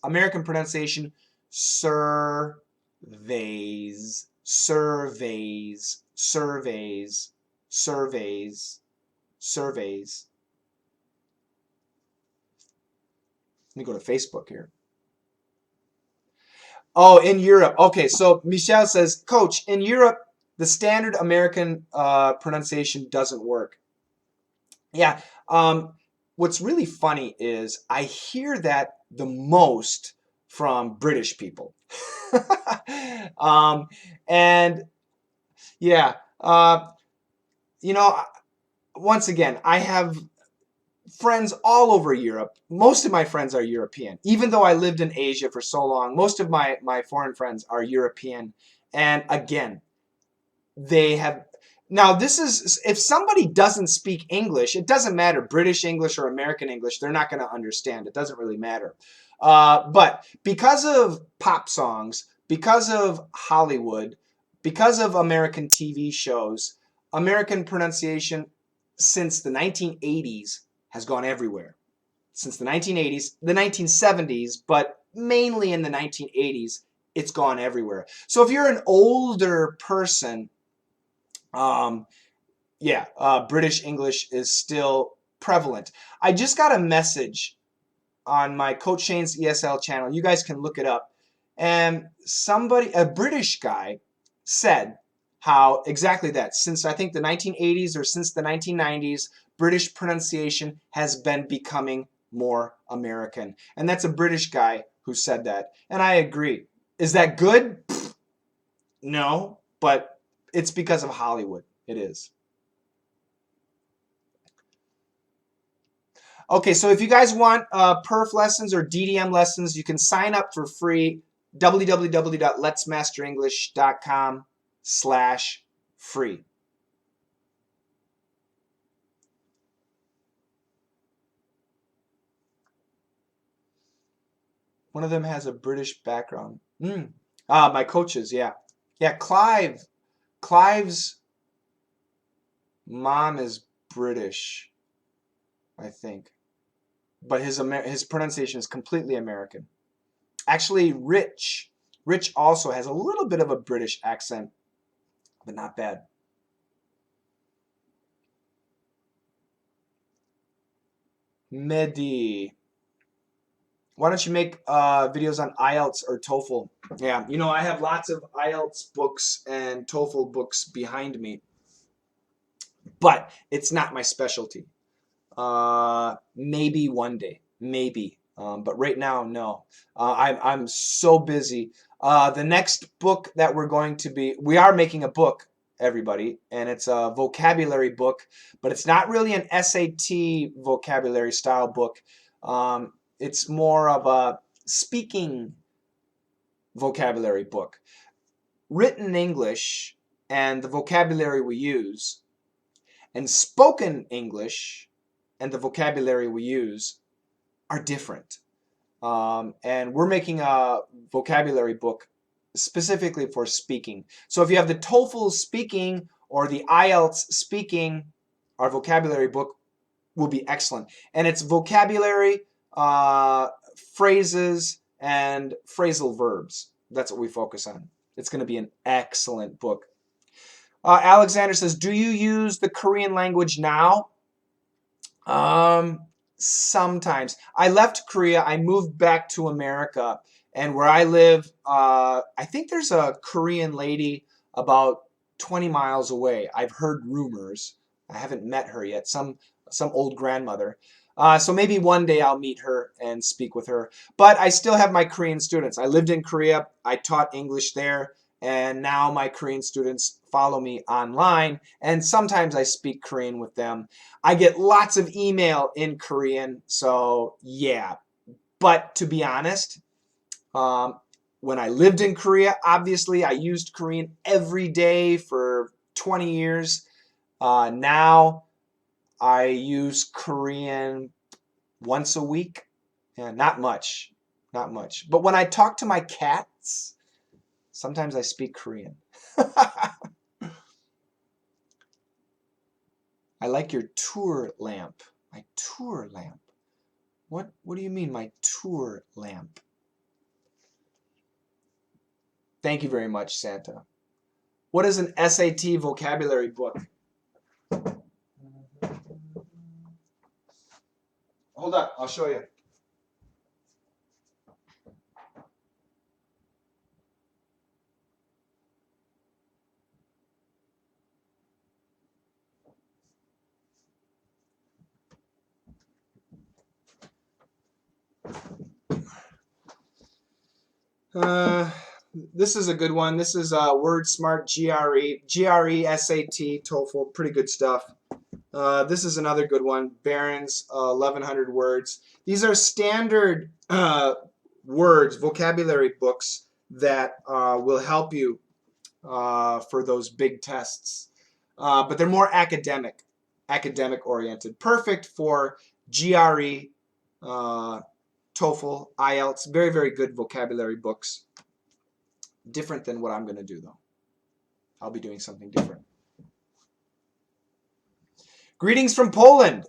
American pronunciation, surveys, surveys, surveys, surveys, surveys. Let me go to Facebook here. Oh, in Europe. Okay, so Michelle says, Coach, in Europe, the standard American pronunciation doesn't work. Yeah. What's really funny is I hear that the most from British people. And yeah, you know, once again, I have friends all over Europe. Most of my friends are European. Even though I lived in Asia for so long, most of my foreign friends are European. And again, they have... Now, this is, if somebody doesn't speak English, it doesn't matter, British English or American English, they're not going to understand. It doesn't really matter. But because of pop songs, because of Hollywood, because of American TV shows, American pronunciation since the 1980s has gone everywhere. Since the 1980s, the 1970s, but mainly in the 1980s, it's gone everywhere. So if you're an older person, British English is still prevalent. I just got a message on my Coach Shane's ESL channel. You guys can look it up. And somebody, a British guy, said how exactly that. Since I think the 1980s or since the 1990s, British pronunciation has been becoming more American. And that's a British guy who said that. And I agree. Is that good? No, but it's because of Hollywood. It is. Okay, so if you guys want perf lessons or DDM lessons, you can sign up for free. www.letsmasterenglish.com/free. One of them has a British background. My coaches, yeah. Yeah, Clive's mom is British, I think. But his pronunciation is completely American. Actually, Rich also has a little bit of a British accent, but not bad. Mehdi. Why don't you make videos on IELTS or TOEFL? Yeah, you know, I have lots of IELTS books and TOEFL books behind me, but it's not my specialty. Maybe one day, maybe. But right now, no. I'm so busy. The next book that we are making a book, everybody, and it's a vocabulary book, but it's not really an SAT vocabulary style book. It's more of a speaking vocabulary book, written in English, and the vocabulary we use, and spoken English and the vocabulary we use are different. And we're making a vocabulary book specifically for speaking. So if you have the TOEFL speaking or the IELTS speaking, our vocabulary book will be excellent. And it's vocabulary, phrases, and phrasal verbs. That's what we focus on. It's going to be an excellent book. Alexander says, do you use the Korean language now? Sometimes. I left Korea. I moved back to America. And where I live, I think there's a Korean lady about 20 miles away. I've heard rumors. I haven't met her yet. Some old grandmother. So maybe one day I'll meet her and speak with her. But I still have my Korean students. I lived in Korea. I taught English there. And now my Korean students follow me online. And sometimes I speak Korean with them. I get lots of email in Korean. So yeah. But to be honest, when I lived in Korea, obviously I used Korean every day for 20 years. Now I use Korean once a week. Yeah, not much. Not much. But when I talk to my cats, sometimes I speak Korean. I like your tour lamp. My tour lamp. What do you mean, my tour lamp? Thank you very much, Santa. What is an SAT vocabulary book? Hold on, I'll show you. This is a good one. This is WordSmart GRE SAT, TOEFL, pretty good stuff. This is another good one, Barron's 1100 words. These are standard words, vocabulary books that will help you for those big tests. But they're more academic oriented. Perfect for GRE, TOEFL, IELTS. Very, very good vocabulary books. Different than what I'm going to do, though. I'll be doing something different. Greetings from Poland.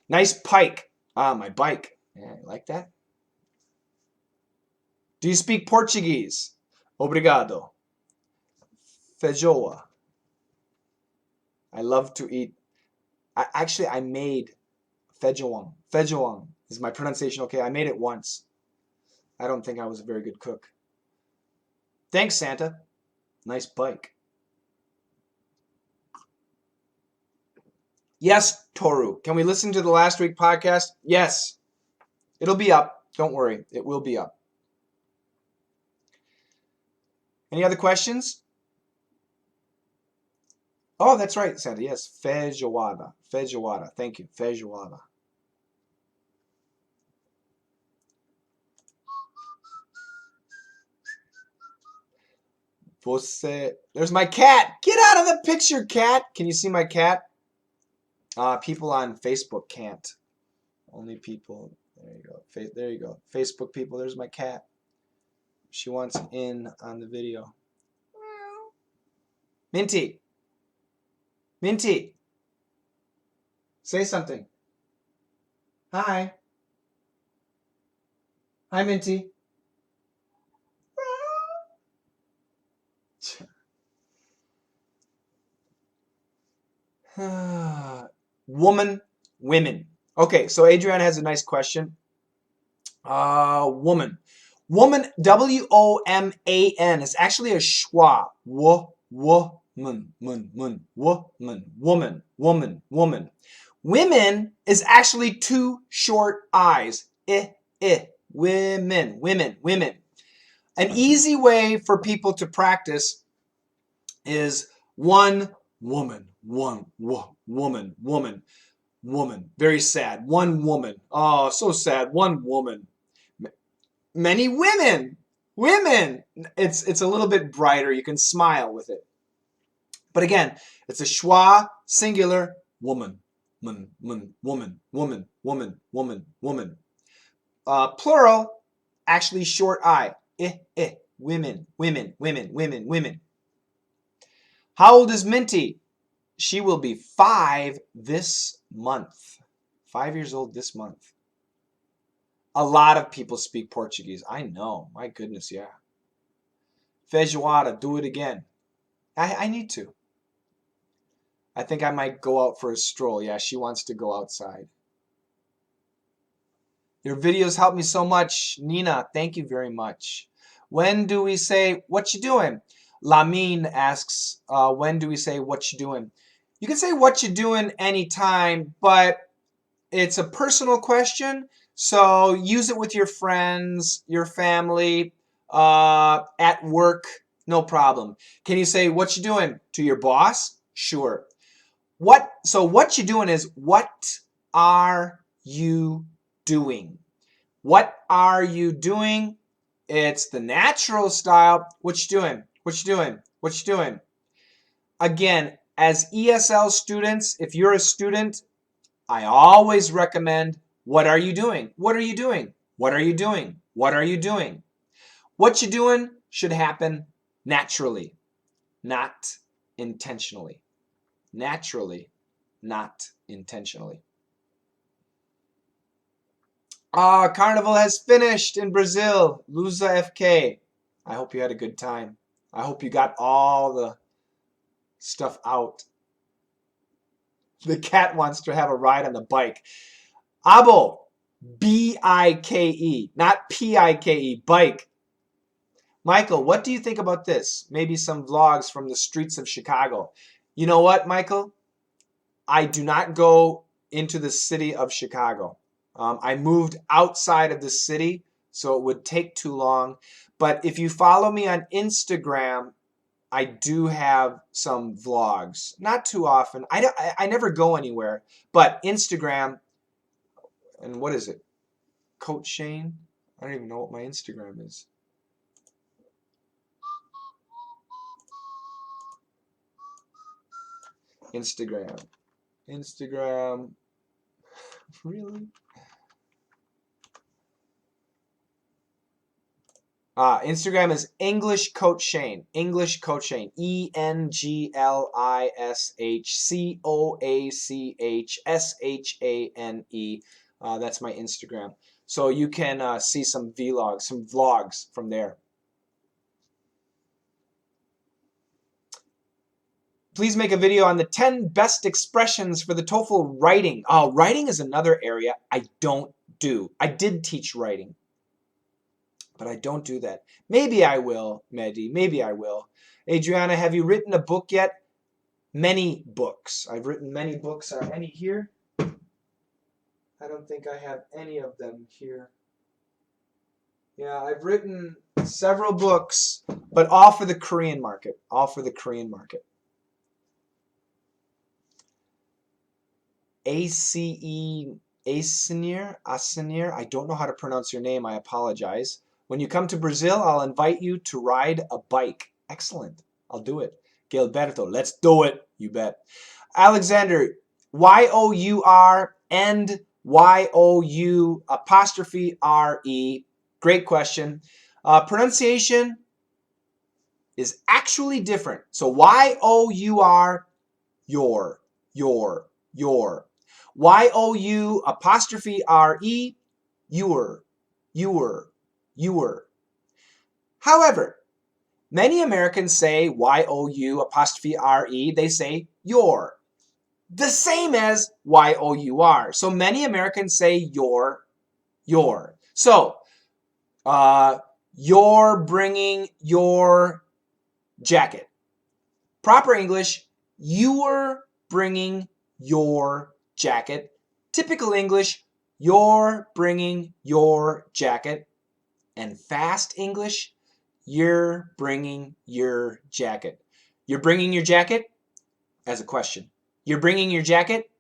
Nice pike. My bike. Yeah, you like that? Do you speak Portuguese? Obrigado. Feijoa. I love to eat. I made feijoang. Feijoang. Is my pronunciation okay? I made it once. I don't think I was a very good cook. Thanks, Santa. Nice bike. Yes, Toru. Can we listen to the last week podcast? Yes. It'll be up. Don't worry. It will be up. Any other questions? Oh, that's right, Santa. Yes, feijoada. Feijoada. Thank you. Feijoada. Você. There's my cat. Get out of the picture, cat. Can you see my cat? People on Facebook can't. Only people. There you go. There you go. Facebook people. There's my cat. She wants in on the video. Minty. Minty. Say something. Hi. Hi, Minty. Women. Okay, so Adriana has a nice question. Woman. Woman, W-O-M-A-N, is actually a schwa. Woman, woman. Women is actually two short I's. Women. An easy way for people to practice is one woman. Very sad. One woman. Oh, so sad. One woman. Many women. It's a little bit brighter. You can smile with it. But again, it's a schwa singular woman. Woman. Plural, actually short I. Women. How old is Minty? She will be 5 this month. 5 years old this month. A lot of people speak Portuguese. I know. My goodness, yeah. Feijoada, do it again. I need to. I think I might go out for a stroll. Yeah, she wants to go outside. Your videos help me so much. Nina, thank you very much. When do we say, what you doing? Lamine asks, when do we say, what you doing? You can say what you doing anytime, but it's a personal question, so use it with your friends, your family, at work, no problem. Can you say, what you doing to your boss? Sure. So what you doing is, what are you doing? What are you doing? It's the natural style. What you doing? What you doing? What you doing? Again, as ESL students, if you're a student, I always recommend, what are you doing? What are you doing? What are you doing? What are you doing? What you doing should happen naturally, not intentionally. Naturally, not intentionally. Carnival has finished in Brazil. Lusa FK. I hope you had a good time. I hope you got all the stuff out. The cat wants to have a ride on the bike. Abo. B-I-K-E. Not P-I-K-E. Bike. Michael, what do you think about this? Maybe some vlogs from the streets of Chicago. You know what, Michael? I do not go into the city of Chicago. I moved outside of the city, so it would take too long. But if you follow me on Instagram, I do have some vlogs. Not too often. I never go anywhere. But Instagram, and what is it? Coach Shane? I don't even know what my Instagram is. Instagram. Really? Instagram is English Coach Shane. English Coach Shane. ENGLISHCOACHSHANE. That's my Instagram. So you can see some vlogs from there. Please make a video on the 10 best expressions for the TOEFL writing. Oh, writing is another area I don't do. I did teach writing, but I don't do that. Maybe I will, Mehdi. Maybe I will. Adriana, have you written a book yet? Many books. I've written many books. Are any here? I don't think I have any of them here. Yeah, I've written several books, but all for the Korean market. All for the Korean market. Asenir, I don't know how to pronounce your name. I apologize. When you come to Brazil, I'll invite you to ride a bike. Excellent. I'll do it. Gilberto, let's do it. You bet. Alexander, Y-O-U-R and Y-O-U apostrophe R-E. Great question. Pronunciation is actually different. So Y-O-U-R, your. Y-O-U apostrophe R-E, your. However, many Americans say Y-O-U apostrophe R-E, they say your. The same as Y-O-U-R. So many Americans say your. So, you're bringing your jacket. Proper English, you're bringing your jacket. Typical English, you're bringing your jacket. And fast English, you're bringing your jacket. You're bringing your jacket as a question. You're bringing your jacket.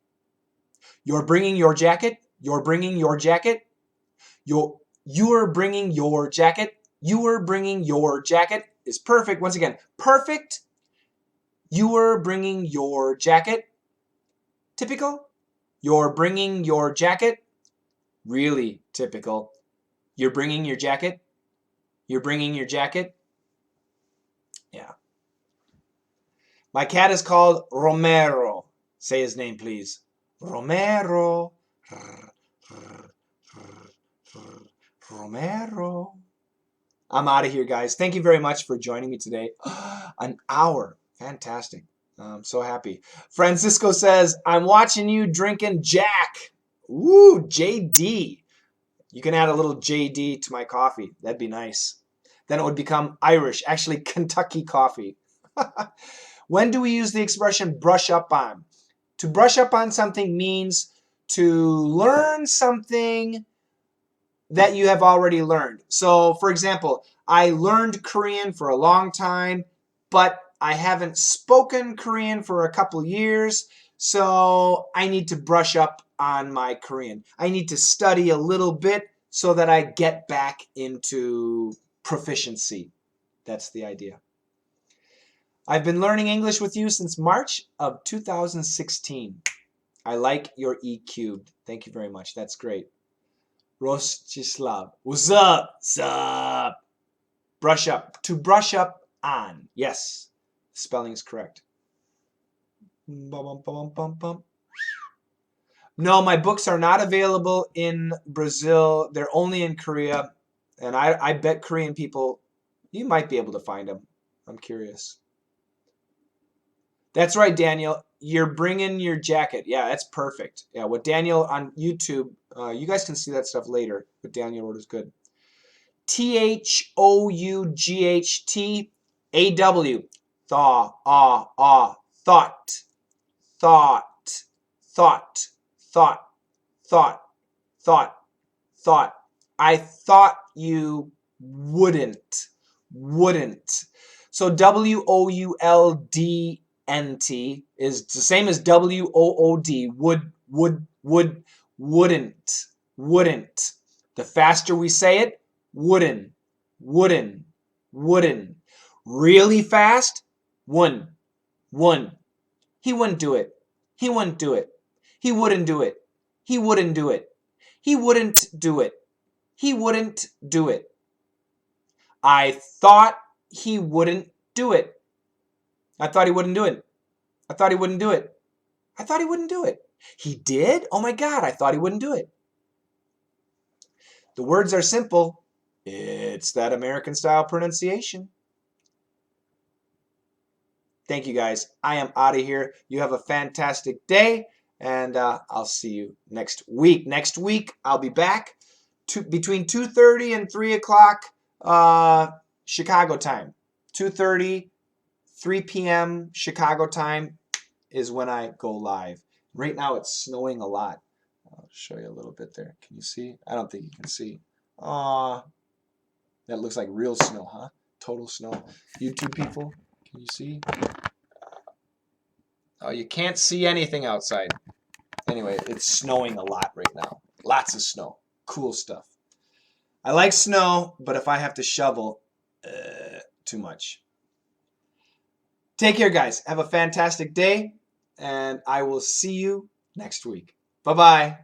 You're bringing your jacket. You're bringing your jacket. You're bringing your jacket. You're bringing your jacket is perfect. Once again, perfect. You're bringing your jacket. Typical. You're bringing your jacket. Really typical. You're bringing your jacket. You're bringing your jacket. Yeah. My cat is called Romero. Say his name, please. Romero. Romero. I'm out of here, guys. Thank you very much for joining me today. An hour. Fantastic. I'm so happy. Francisco says, I'm watching you drinking Jack. Ooh, JD. You can add a little JD to my coffee. That'd be nice. Then it would become Irish, actually Kentucky coffee. When do we use the expression brush up on? To brush up on something means to learn something that you have already learned. So, for example, I learned Korean for a long time, but I haven't spoken Korean for a couple years, so I need to brush up on my Korean. I need to study a little bit so that I get back into proficiency. That's the idea. I've been learning English with you since March of 2016. I like your E cubed. Thank you very much. That's great. Rostislav. What's up? Sup? Brush up. To brush up on. Yes. Spelling is correct. No, my books are not available in Brazil. They're only in Korea. And I bet Korean people, you might be able to find them. I'm curious. That's right, Daniel. You're bringing your jacket. Yeah, that's perfect. Yeah, what Daniel on YouTube, you guys can see that stuff later. What Daniel wrote is good. THOUGHT Thaw, thought, thought, thought, thought, thought, thought, thought. I thought you wouldn't. So WOULDNT is the same as WOOD. Wouldn't. The faster we say it, wouldn't. Really fast, wouldn't. He wouldn't do it. He wouldn't do it. He wouldn't do it. He wouldn't do it. He wouldn't do it. He wouldn't do it. I thought he wouldn't do it. I thought he wouldn't do it. I thought he wouldn't do it. I thought he wouldn't do it. He did? Oh my God, I thought he wouldn't do it. The words are simple. It's that American style pronunciation. Thank you guys. I am out of here. You have a fantastic day, and I'll see you next week. Next week, I'll be back between 2:30 and 3 o'clock Chicago time. 2:30, 3 p.m. Chicago time is when I go live. Right now, it's snowing a lot. I'll show you a little bit there. Can you see? I don't think you can see. That looks like real snow, huh? Total snow. YouTube people, can you see? Oh, you can't see anything outside. Anyway, it's snowing a lot right now. Lots of snow. Cool stuff. I like snow, but if I have to shovel, too much. Take care, guys. Have a fantastic day, and I will see you next week. Bye-bye.